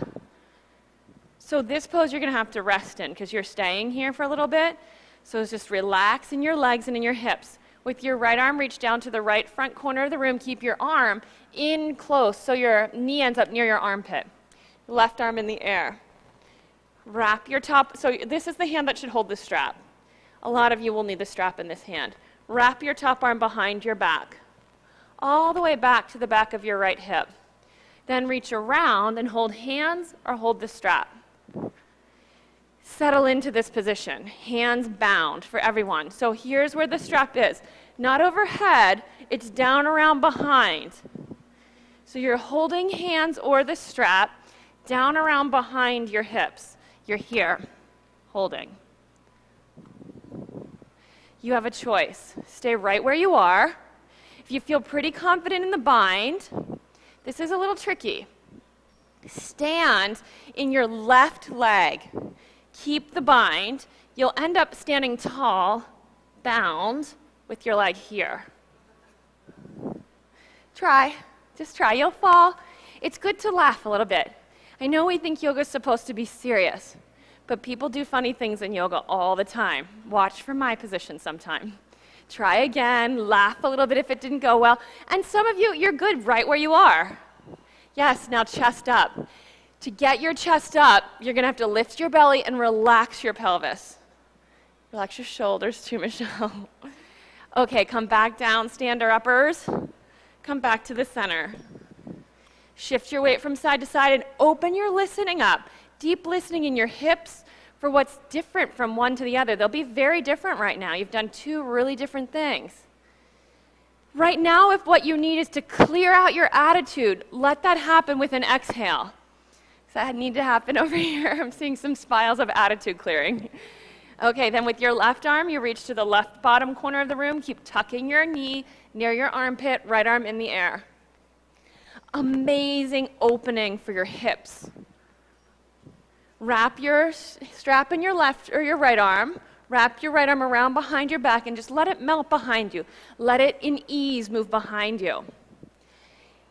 So this pose you're going to have to rest in because you're staying here for a little bit. So just relax in your legs and in your hips. With your right arm, reach down to the right front corner of the room. Keep your arm in close so your knee ends up near your armpit. Left arm in the air. Wrap your top. So this is the hand that should hold the strap. A lot of you will need the strap in this hand. Wrap your top arm behind your back, all the way back to the back of your right hip. Then reach around and hold hands or hold the strap. Settle into this position, hands bound for everyone. So here's where the strap is. Not overhead, it's down around behind. So you're holding hands or the strap down around behind your hips. You're here, holding. You have a choice. Stay right where you are. If you feel pretty confident in the bind, this is a little tricky. Stand in your left leg. Keep the bind. You'll end up standing tall, bound, with your leg here. Try. Just try. You'll fall. It's good to laugh a little bit. I know we think yoga's supposed to be serious, but people do funny things in yoga all the time. Watch for my position sometime. Try again. Laugh a little bit if it didn't go well. And some of you, you're good right where you are. Yes, now chest up. To get your chest up, you're going to have to lift your belly and relax your pelvis. Relax your shoulders too, Michelle. Okay, come back down, stand or uppers. Come back to the center. Shift your weight from side to side and open your listening up. Deep listening in your hips for what's different from one to the other. They'll be very different right now. You've done two really different things. Right now, if what you need is to clear out your attitude, let that happen with an exhale. Does that need to happen over here? I'm seeing some smiles of attitude clearing. Okay, then with your left arm, you reach to the left bottom corner of the room. Keep tucking your knee near your armpit, right arm in the air. Amazing opening for your hips. Wrap your strap in your left or your right arm. Wrap your right arm around behind your back and just let it melt behind you. Let it in ease move behind you.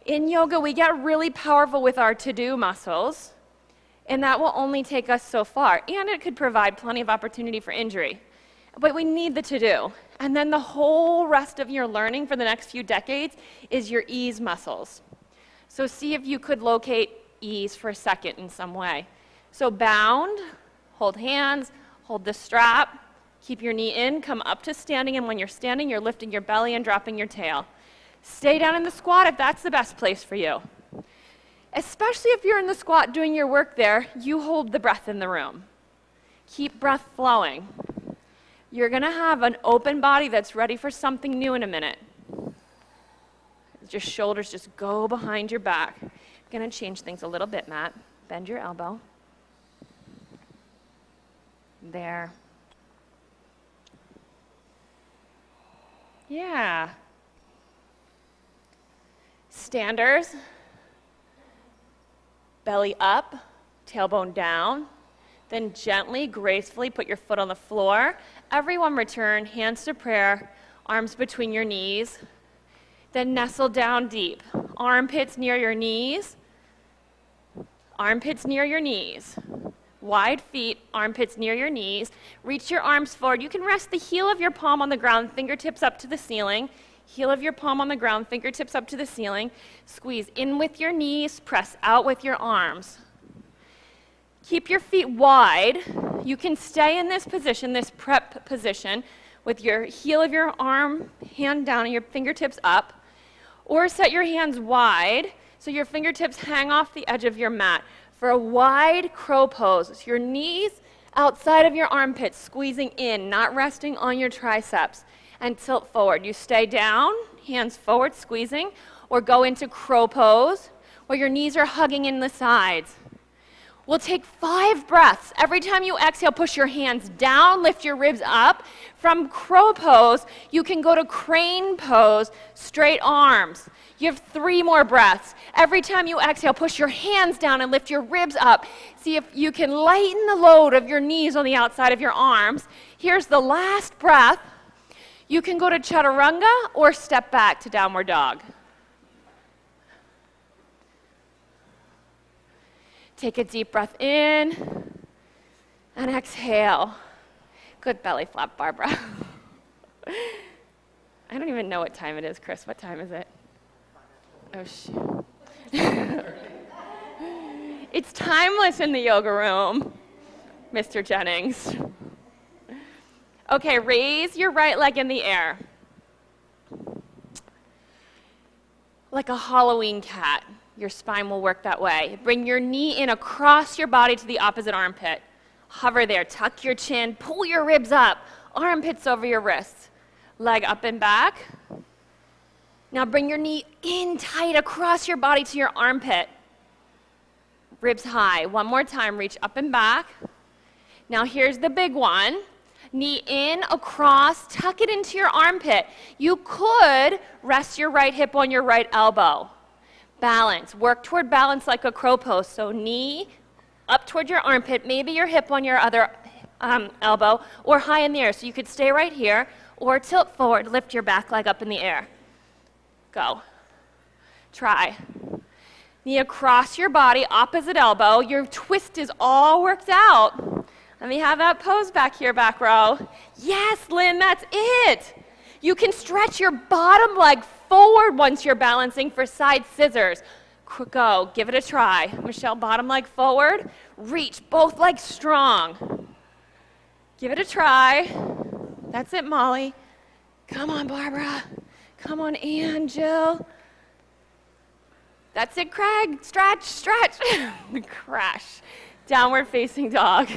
In yoga, we get really powerful with our to-do muscles, and that will only take us so far. And it could provide plenty of opportunity for injury. But we need the to-do. And then the whole rest of your learning for the next few decades is your ease muscles. So see if you could locate ease for a second in some way. So bound, hold hands, hold the strap, keep your knee in, come up to standing, and when you're standing, you're lifting your belly and dropping your tail. Stay down in the squat if that's the best place for you. Especially if you're in the squat doing your work there, you hold the breath in the room. Keep breath flowing. You're going to have an open body that's ready for something new in a minute. Your shoulders just go behind your back. I'm going to change things a little bit, Matt. Bend your elbow. There. Yeah. Standers. Belly up, tailbone down. Then gently, gracefully put your foot on the floor. Everyone return, hands to prayer, arms between your knees. Then nestle down deep. Armpits near your knees. Armpits near your knees. Wide feet, armpits near your knees. Reach your arms forward. You can rest the heel of your palm on the ground, fingertips up to the ceiling. Heel of your palm on the ground, fingertips up to the ceiling. Squeeze in with your knees, press out with your arms. Keep your feet wide. You can stay in this position, this prep position, with your heel of your arm, hand down, and your fingertips up. Or set your hands wide so your fingertips hang off the edge of your mat for a wide crow pose. Your knees outside of your armpits, squeezing in, not resting on your triceps, and tilt forward. You stay down, hands forward, squeezing, or go into crow pose where your knees are hugging in the sides. We'll take 5 breaths. Every time you exhale, push your hands down, lift your ribs up. From crow pose, you can go to crane pose, straight arms. You have 3 more breaths. Every time you exhale, push your hands down and lift your ribs up. See if you can lighten the load of your knees on the outside of your arms. Here's the last breath. You can go to chaturanga or step back to downward dog. Take a deep breath in and exhale. Good belly flap, Barbara. I don't even know what time it is, Chris. What time is it? Oh, shoot. It's timeless in the yoga room, Mr. Jennings. Okay, raise your right leg in the air. Like a Halloween cat. Your spine will work that way. Bring your knee in across your body to the opposite armpit. Hover there, tuck your chin, pull your ribs up, armpits over your wrists. Leg up and back. Now bring your knee in tight across your body to your armpit. Ribs high. One more time, reach up and back. Now here's the big one. Knee in, across, tuck it into your armpit. You could rest your right hip on your right elbow. Balance. Work toward balance like a crow pose. So knee up toward your armpit, maybe your hip on your other elbow, or high in the air. So you could stay right here, or tilt forward, lift your back leg up in the air. Go. Try. Knee across your body, opposite elbow. Your twist is all worked out. Let me have that pose back here, back row. Yes, Lynn, that's it. You can stretch your bottom leg forward once you're balancing for side scissors. Go, give it a try. Michelle, bottom leg forward. Reach, both legs strong. Give it a try. That's it, Molly. Come on, Barbara. Come on, Ann, Jill. That's it, Craig. Stretch, stretch. Crash. Downward facing dog.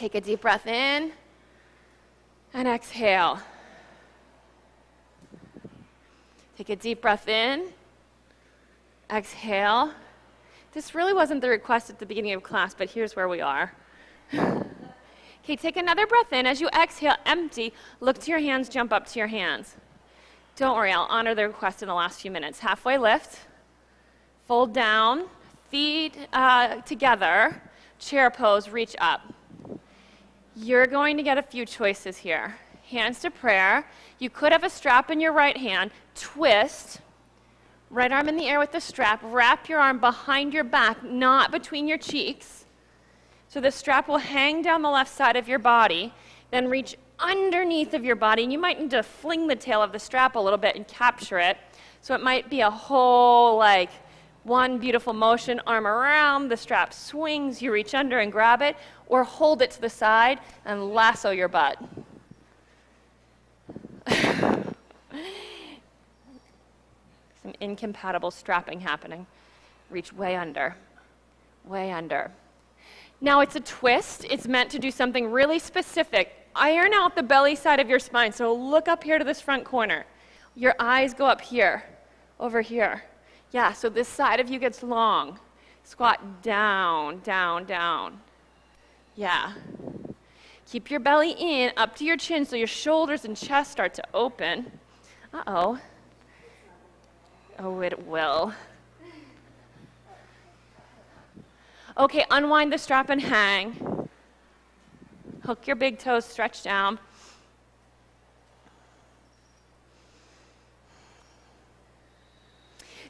Take a deep breath in and exhale. Take a deep breath in, exhale. This really wasn't the request at the beginning of class, but here's where we are. Okay, take another breath in. As you exhale, empty. Look to your hands, jump up to your hands. Don't worry, I'll honor the request in the last few minutes. Halfway lift, fold down, feet together, chair pose, reach up. You're going to get a few choices here. Hands to prayer. You could have a strap in your right hand, twist, right arm in the air with the strap, wrap your arm behind your back, not between your cheeks. So the strap will hang down the left side of your body, then reach underneath of your body, and you might need to fling the tail of the strap a little bit and capture it. So it might be a whole, like, one beautiful motion, arm around, the strap swings, you reach under and grab it, or hold it to the side and lasso your butt. Some incompatible strapping happening. Reach way under, way under. Now it's a twist. It's meant to do something really specific. Iron out the belly side of your spine. So look up here to this front corner. Your eyes go up here, over here. Yeah, so this side of you gets long. Squat down, down, down. Yeah. Keep your belly in, up to your chin, so your shoulders and chest start to open. Uh-oh. Oh, it will. Okay, unwind the strap and hang. Hook your big toes, stretch down.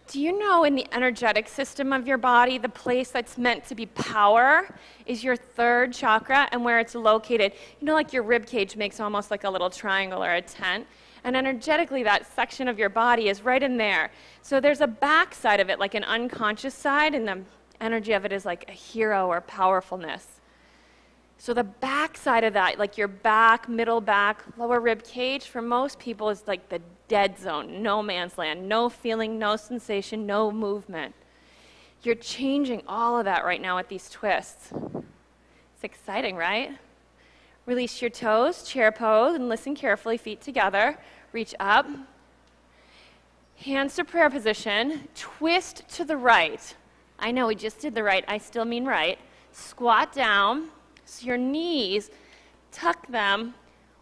Do you know in the energetic system of your body, the place that's meant to be power is your third chakra, and where it's located, you know, like your rib cage makes almost like a little triangle or a tent, and energetically that section of your body is right in there. So there's a back side of it, like an unconscious side, and the energy of it is like a hero or powerfulness. So the back side of that, like your back, middle back, lower rib cage, for most people is like the dead zone, no man's land, no feeling, no sensation, no movement. You're changing all of that right now with these twists. It's exciting, right? Release your toes, chair pose, and listen carefully, feet together. Reach up. Hands to prayer position. Twist to the right. I know we just did the right, I still mean right. Squat down. So your knees, tuck them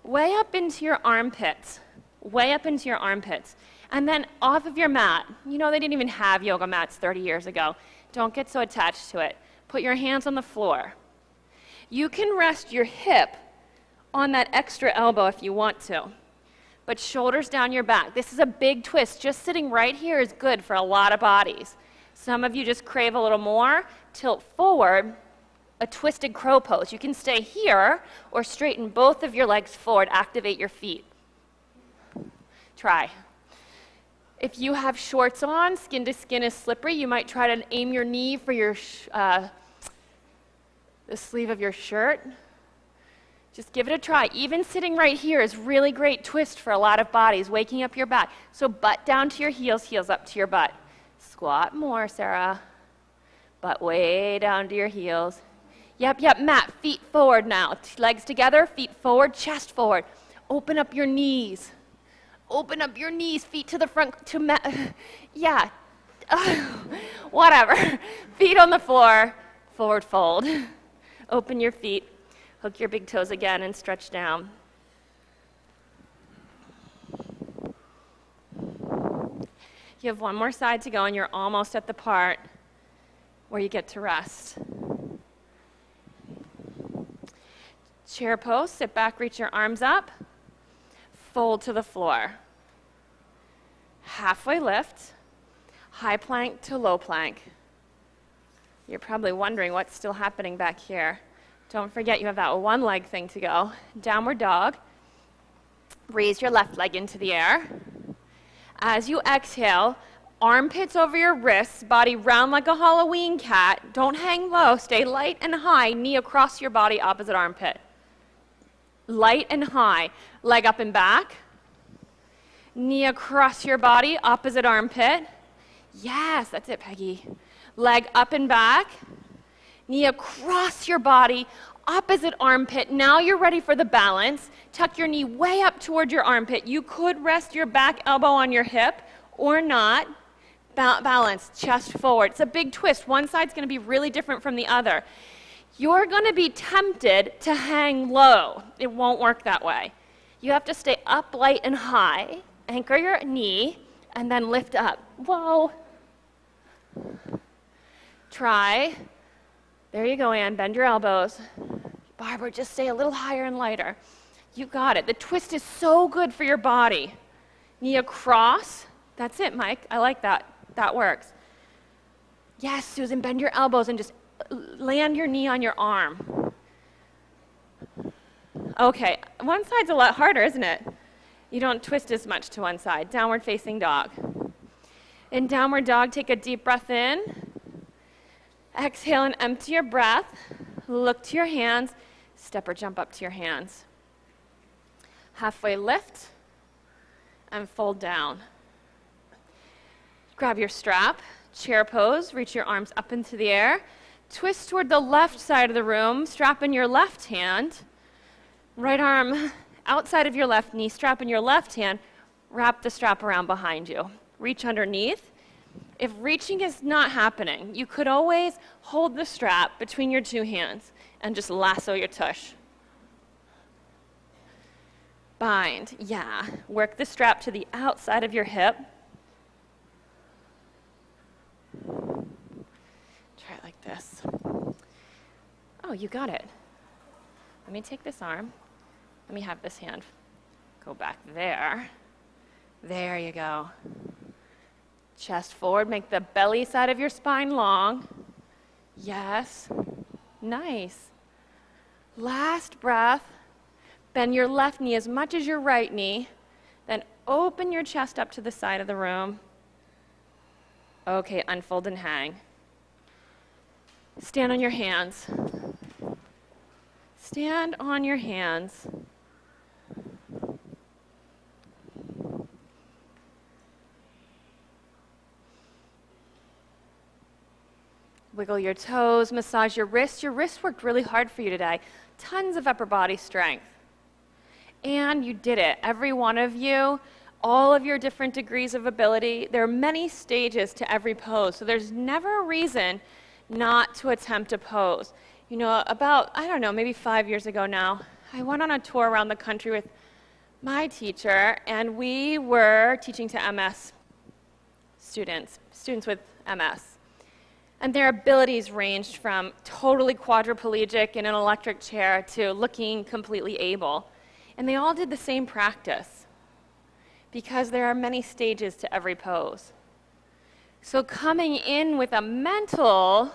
way up into your armpits, way up into your armpits. And then off of your mat. You know, they didn't even have yoga mats 30 years ago. Don't get so attached to it. Put your hands on the floor. You can rest your hip on that extra elbow if you want to, but shoulders down your back. This is a big twist. Just sitting right here is good for a lot of bodies. Some of you just crave a little more. Tilt forward. A twisted crow pose. You can stay here or straighten both of your legs forward. Activate your feet. Try. If you have shorts on, skin to skin is slippery, you might try to aim your knee for your the sleeve of your shirt. Just give it a try. Even sitting right here is really great twist for a lot of bodies, waking up your back. So butt down to your heels, heels up to your butt. Squat more, Sarah. Butt way down to your heels. Yep, Matt, feet forward now. Legs together, feet forward, chest forward. Open up your knees. Open up your knees, feet to the front, yeah. Whatever. Feet on the floor, forward fold. Open your feet, hook your big toes again and stretch down. You have one more side to go and you're almost at the part where you get to rest. Chair pose, sit back, reach your arms up, fold to the floor. Halfway lift, high plank to low plank. You're probably wondering what's still happening back here. Don't forget you have that one leg thing to go. Downward dog. Raise your left leg into the air. As you exhale, armpits over your wrists, body round like a Halloween cat. Don't hang low, stay light and high, knee across your body, opposite armpit. Light and high, leg up and back. Knee across your body, opposite armpit. Yes, that's it, Peggy. Leg up and back. Knee across your body, Opposite armpit. Now you're ready for the balance. Tuck your knee way up toward your armpit. You could rest your back elbow on your hip or not. Balance, chest forward. It's a big twist. One side's going to be really different from the other. You're going to be tempted to hang low. It won't work that way. You have to stay up, light, and high. Anchor your knee, and then lift up. Whoa. Try. There you go, Ann. Bend your elbows. Barbara, just stay a little higher and lighter. You got it. The twist is so good for your body. Knee across. That's it, Mike. I like that. That works. Yes, Susan, bend your elbows and just land your knee on your arm. Okay, one side's a lot harder, isn't it? You don't twist as much to one side. Downward facing dog. In downward dog, take a deep breath in. Exhale and empty your breath. Look to your hands. Step or jump up to your hands. Halfway lift and fold down. Grab your strap, chair pose, reach your arms up into the air. Twist toward the left side of the room, strap in your left hand. Right arm outside of your left knee, strap in your left hand. Wrap the strap around behind you. Reach underneath. If reaching is not happening, you could always hold the strap between your two hands and just lasso your tush. Bind, yeah. Work the strap to the outside of your hip. Try it like this. Oh, you got it. Let me take this arm. Let me have this hand go back there. There you go. Chest forward, make the belly side of your spine long. Yes. Nice. Last breath. Bend your left knee as much as your right knee. Then open your chest up to the side of the room. Okay, unfold and hang. Stand on your hands. Stand on your hands. Wiggle your toes, massage your wrists. Your wrists worked really hard for you today. Tons of upper body strength. And you did it. Every one of you, all of your different degrees of ability. There are many stages to every pose, so there's never a reason not to attempt a pose. You know, about, I don't know, maybe 5 years ago now, I went on a tour around the country with my teacher, and we were teaching to MS students with MS. And their abilities ranged from totally quadriplegic in an electric chair to looking completely able. And they all did the same practice because there are many stages to every pose. So coming in with a mental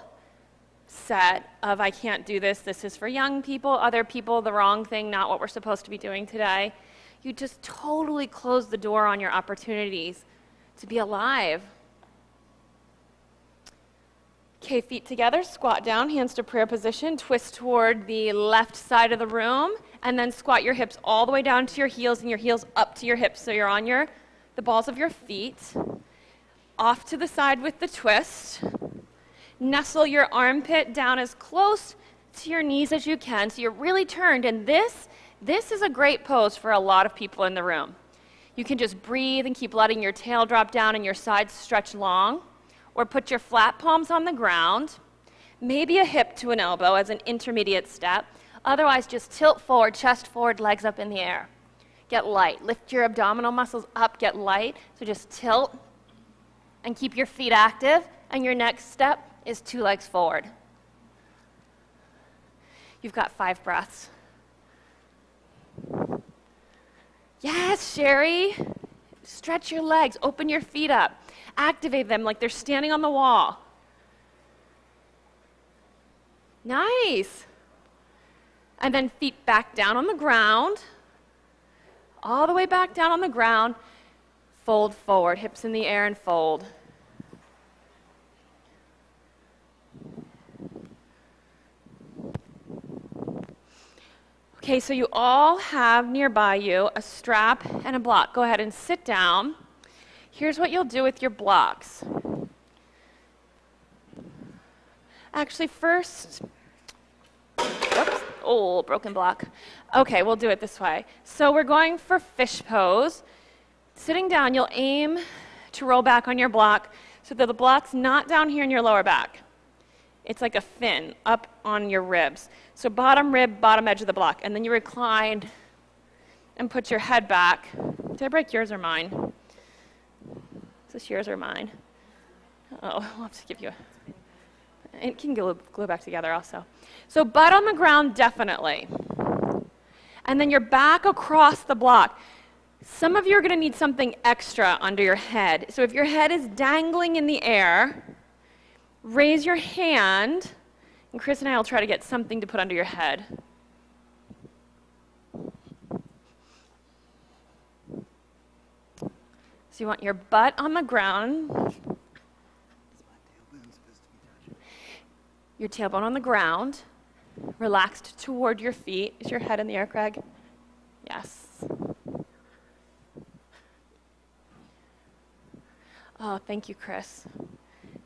set of, I can't do this, this is for young people, other people, the wrong thing, not what we're supposed to be doing today, you just totally close the door on your opportunities to be alive. Okay, feet together, squat down, hands to prayer position, twist toward the left side of the room, and then squat your hips all the way down to your heels and your heels up to your hips so you're on the balls of your feet. Off to the side with the twist. Nestle your armpit down as close to your knees as you can so you're really turned, and this is a great pose for a lot of people in the room. You can just breathe and keep letting your tail drop down and your sides stretch long. Or put your flat palms on the ground, maybe a hip to an elbow as an intermediate step. Otherwise, just tilt forward, chest forward, legs up in the air. Get light. Lift your abdominal muscles up, get light. So just tilt and keep your feet active. And your next step is 2 legs forward. You've got 5 breaths. Yes, Sherry. Stretch your legs, open your feet up. Activate them like they're standing on the wall. Nice. And then feet back down on the ground. All the way back down on the ground. Fold forward, hips in the air and fold. Okay, so you all have nearby you a strap and a block. Go ahead and sit down. Here's what you'll do with your blocks. Actually, first, oops, Oh, broken block. Okay, we'll do it this way. So we're going for fish pose. Sitting down, you'll aim to roll back on your block so that the block's not down here in your lower back. It's like a fin up on your ribs. So bottom rib, bottom edge of the block. And then you recline and put your head back. Did I break yours or mine? Is this yours or mine? Oh, I'll have to give you a... It can glue back together also. So butt on the ground, definitely. And then your back across the block. Some of you are going to need something extra under your head. So if your head is dangling in the air, raise your hand, and Chris and I will try to get something to put under your head. So you want your butt on the ground. Your tailbone on the ground, relaxed toward your feet. Is your head in the air, Craig? Yes. Oh, thank you, Chris.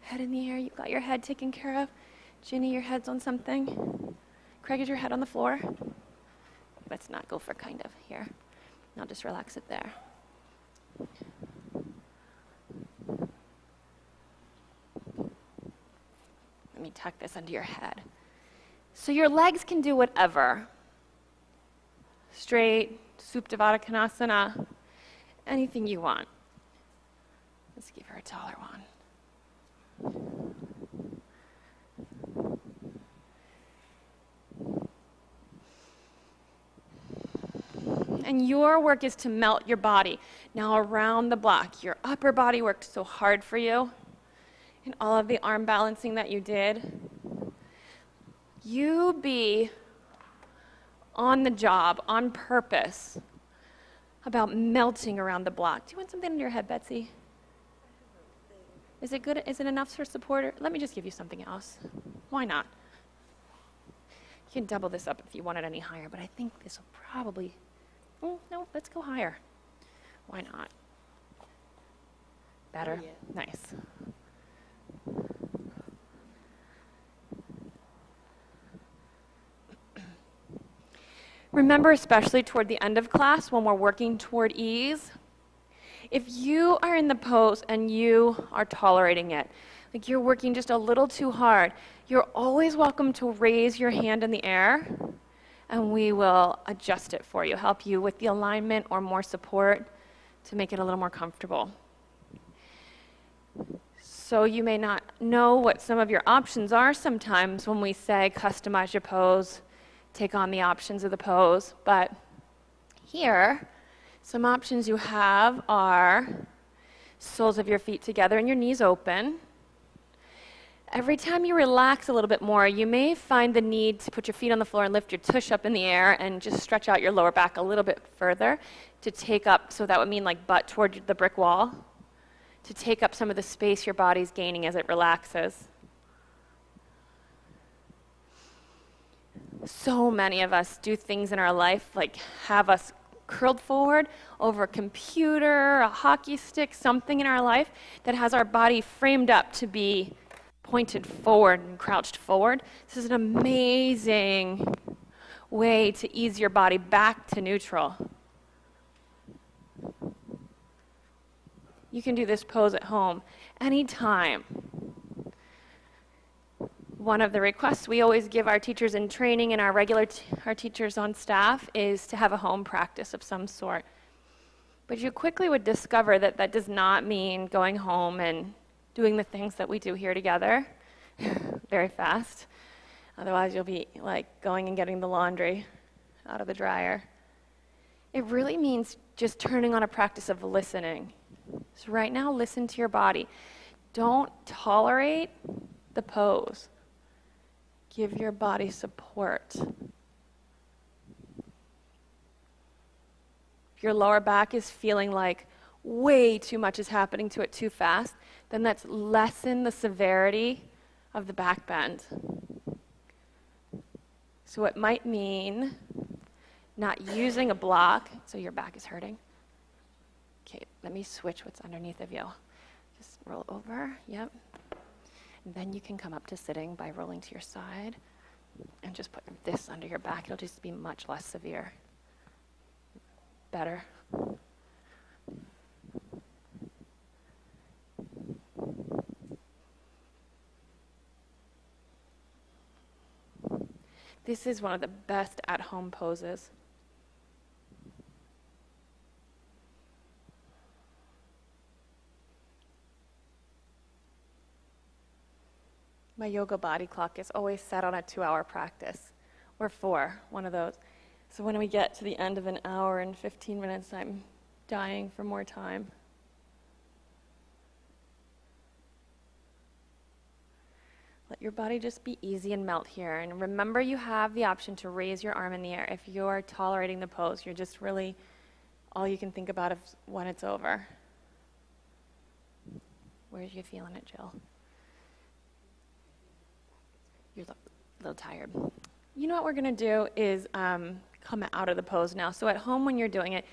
Head in the air, you've got your head taken care of. Ginny, your head's on something. Craig, is your head on the floor? Let's not go for kind of here. I'll just relax it there. Let me tuck this under your head. So your legs can do whatever. Straight, Supta Konasana, anything you want. Let's give her a taller one. And your work is to melt your body. Now around the block, your upper body worked so hard for you. And all of the arm balancing that you did. You be on the job, on purpose, about melting around the block. Do you want something in your head, Betsy? Is it good? Is it enough for support? Let me just give you something else. Why not? You can double this up if you want it any higher, but I think this will probably... Oh, no, let's go higher. Why not? Better? Yeah. Nice. Remember, especially toward the end of class when we're working toward ease, if you are in the pose and you are tolerating it, like you're working just a little too hard, you're always welcome to raise your hand in the air and we will adjust it for you, help you with the alignment or more support to make it a little more comfortable. So you may not know what some of your options are sometimes when we say customize your pose, take on the options of the pose, but here, some options you have are soles of your feet together and your knees open. Every time you relax a little bit more, you may find the need to put your feet on the floor and lift your tush up in the air and just stretch out your lower back a little bit further to take up, so that would mean like butt toward the brick wall, to take up some of the space your body's gaining as it relaxes. So many of us do things in our life like have us curled forward over a computer, a hockey stick, something in our life that has our body framed up to be pointed forward and crouched forward. This is an amazing way to ease your body back to neutral. You can do this pose at home anytime. One of the requests we always give our teachers in training and our teachers on staff is to have a home practice of some sort. But you quickly would discover that that does not mean going home and doing the things that we do here together very fast. Otherwise you'll be like going and getting the laundry out of the dryer. It really means just turning on a practice of listening. So right now, listen to your body. Don't tolerate the pose. Give your body support. If your lower back is feeling like way too much is happening to it too fast, then let's lessen the severity of the back bend. So it might mean not using a block, so your back is hurting. Okay, let me switch what's underneath of you. Just roll over, yep. And then you can come up to sitting by rolling to your side. And just put this under your back. It'll just be much less severe. Better. This is one of the best at-home poses. My yoga body clock is always set on a 2-hour practice, or 4, one of those. So when we get to the end of an hour and 15 minutes, I'm dying for more time. Let your body just be easy and melt here. And remember, you have the option to raise your arm in the air. If you're tolerating the pose, you're just really, all you can think about is when it's over. Where are you feeling it, Jill? You're a little tired. You know what we're going to do is come out of the pose now. So at home when you're doing it,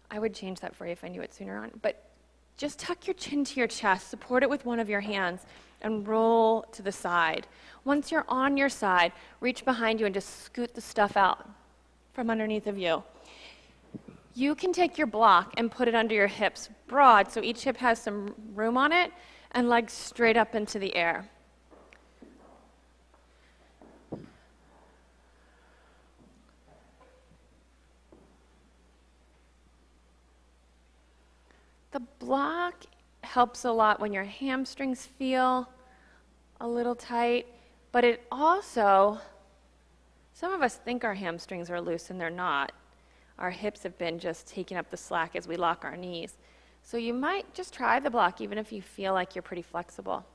I would change that for you if I knew it sooner on. But just tuck your chin to your chest, support it with one of your hands, and roll to the side. Once you're on your side, reach behind you and just scoot the stuff out from underneath of you. You can take your block and put it under your hips broad, so each hip has some room on it, and legs straight up into the air. The block helps a lot when your hamstrings feel a little tight, but it also, some of us think our hamstrings are loose and they're not. Our hips have been just taking up the slack as we lock our knees. So you might just try the block even if you feel like you're pretty flexible.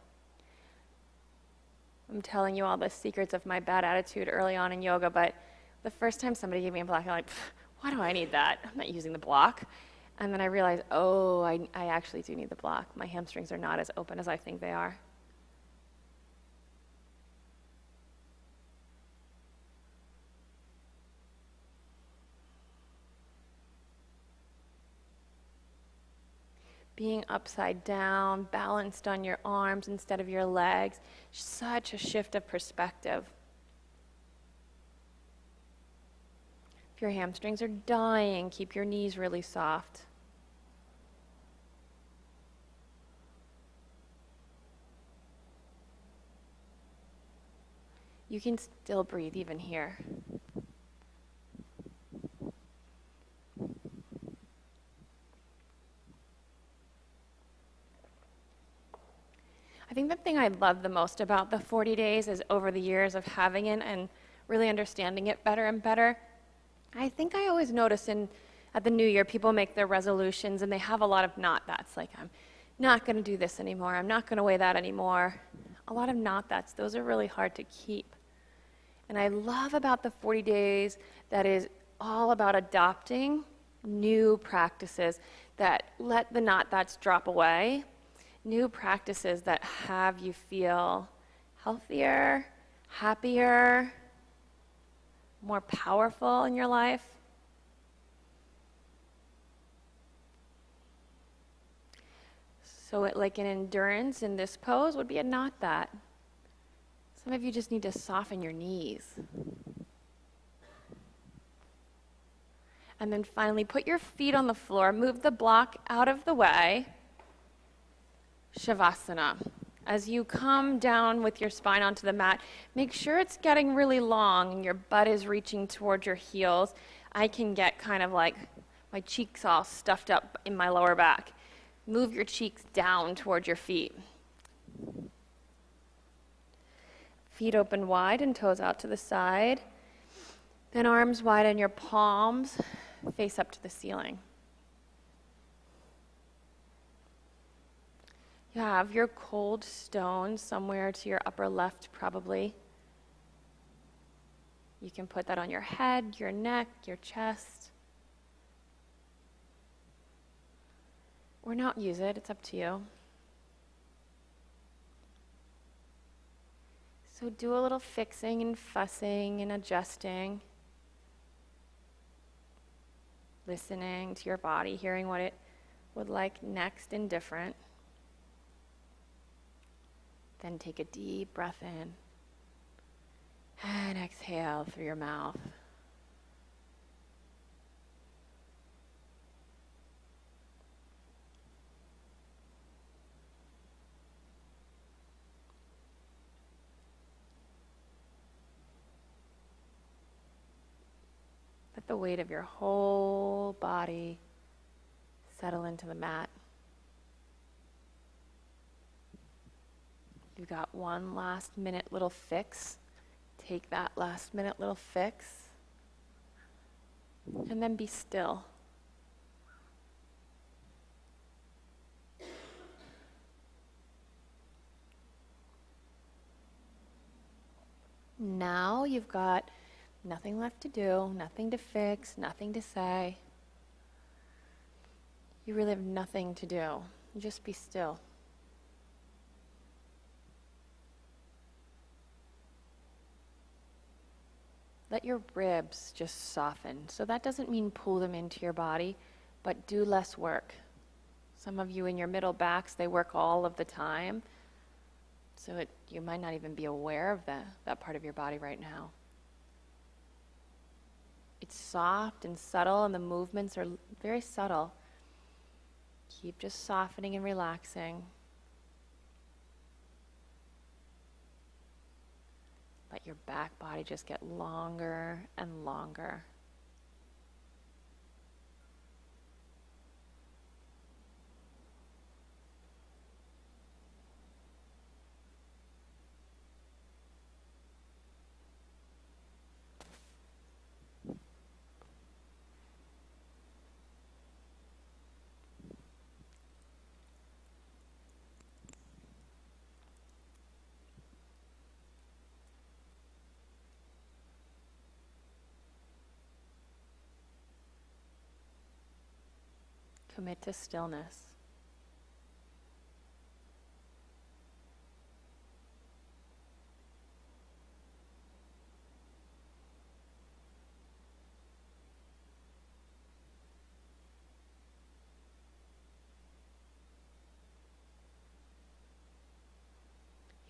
I'm telling you all the secrets of my bad attitude early on in yoga, but the first time somebody gave me a block, I'm like, why do I need that? I'm not using the block. And then I realized, oh, I actually do need the block. My hamstrings are not as open as I think they are. Being upside down, balanced on your arms instead of your legs, such a shift of perspective. If your hamstrings are dying, keep your knees really soft. You can still breathe even here. I think the thing I love the most about the 40 days is over the years of having it and really understanding it better and better. I think I always notice at the new year, people make their resolutions and they have a lot of not that's. Like, I'm not going to do this anymore. I'm not going to weigh that anymore. A lot of not that's. Those are really hard to keep. And I love about the 40 days that is all about adopting new practices that let the not that's drop away. New practices that have you feel healthier, happier, more powerful in your life. So like an endurance in this pose would be a not that. Some of you just need to soften your knees. And then finally, put your feet on the floor, move the block out of the way. Savasana. As you come down with your spine onto the mat, make sure it's getting really long and your butt is reaching towards your heels. I can get kind of like my cheeks all stuffed up in my lower back. Move your cheeks down towards your feet. Feet open wide and toes out to the side. Then arms wide and your palms face up to the ceiling. You have your cold stone somewhere to your upper left, probably. You can put that on your head, your neck, your chest. Or not use it, it's up to you. So do a little fixing and fussing and adjusting. Listening to your body, hearing what it would like next and different. Then take a deep breath in And exhale through your mouth. Let the weight of your whole body settle into the mat. You've got one last minute little fix. Take that last minute little fix. And then be still. Now you've got nothing left to do, nothing to fix, nothing to say. You really have nothing to do. Just be still. Let your ribs just soften. So that doesn't mean pull them into your body, but do less work. Some of you in your middle backs, they work all of the time. So you might not even be aware of that part of your body right now. It's soft and subtle, and the movements are very subtle. Keep just softening and relaxing. Let your back body just get longer and longer. Commit to stillness.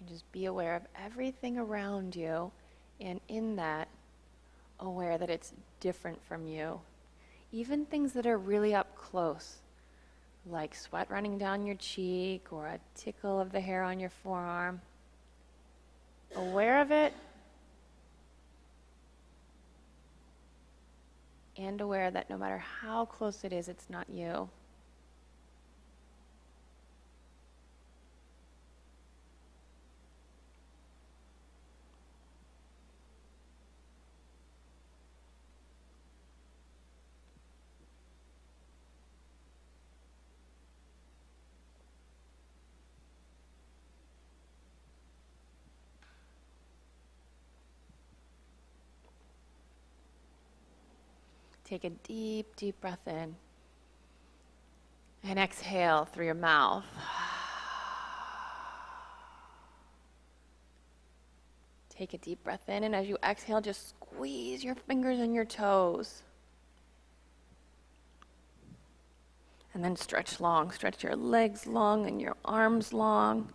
And just be aware of everything around you, and in that, aware that it's different from you. Even things that are really up close, like sweat running down your cheek or a tickle of the hair on your forearm. Aware of it, and aware that no matter how close it is, it's not you. Take a deep, deep breath in. And exhale through your mouth. Take a deep breath in, and as you exhale, just squeeze your fingers and your toes. And then stretch long. Stretch your legs long and your arms long.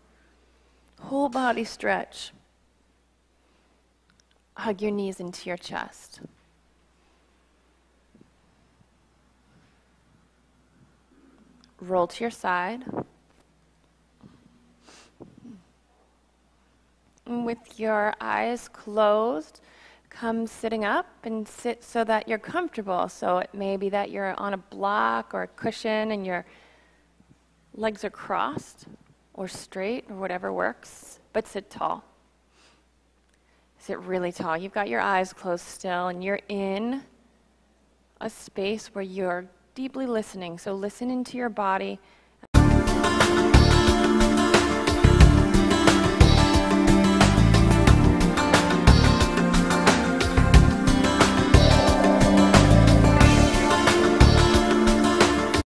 Whole body stretch. Hug your knees into your chest. Roll to your side. And with your eyes closed, come sitting up and sit so that you're comfortable. So it may be that you're on a block or a cushion and your legs are crossed or straight or whatever works, but sit tall. Sit really tall. You've got your eyes closed still, and you're in a space where you're deeply listening. So listen into your body.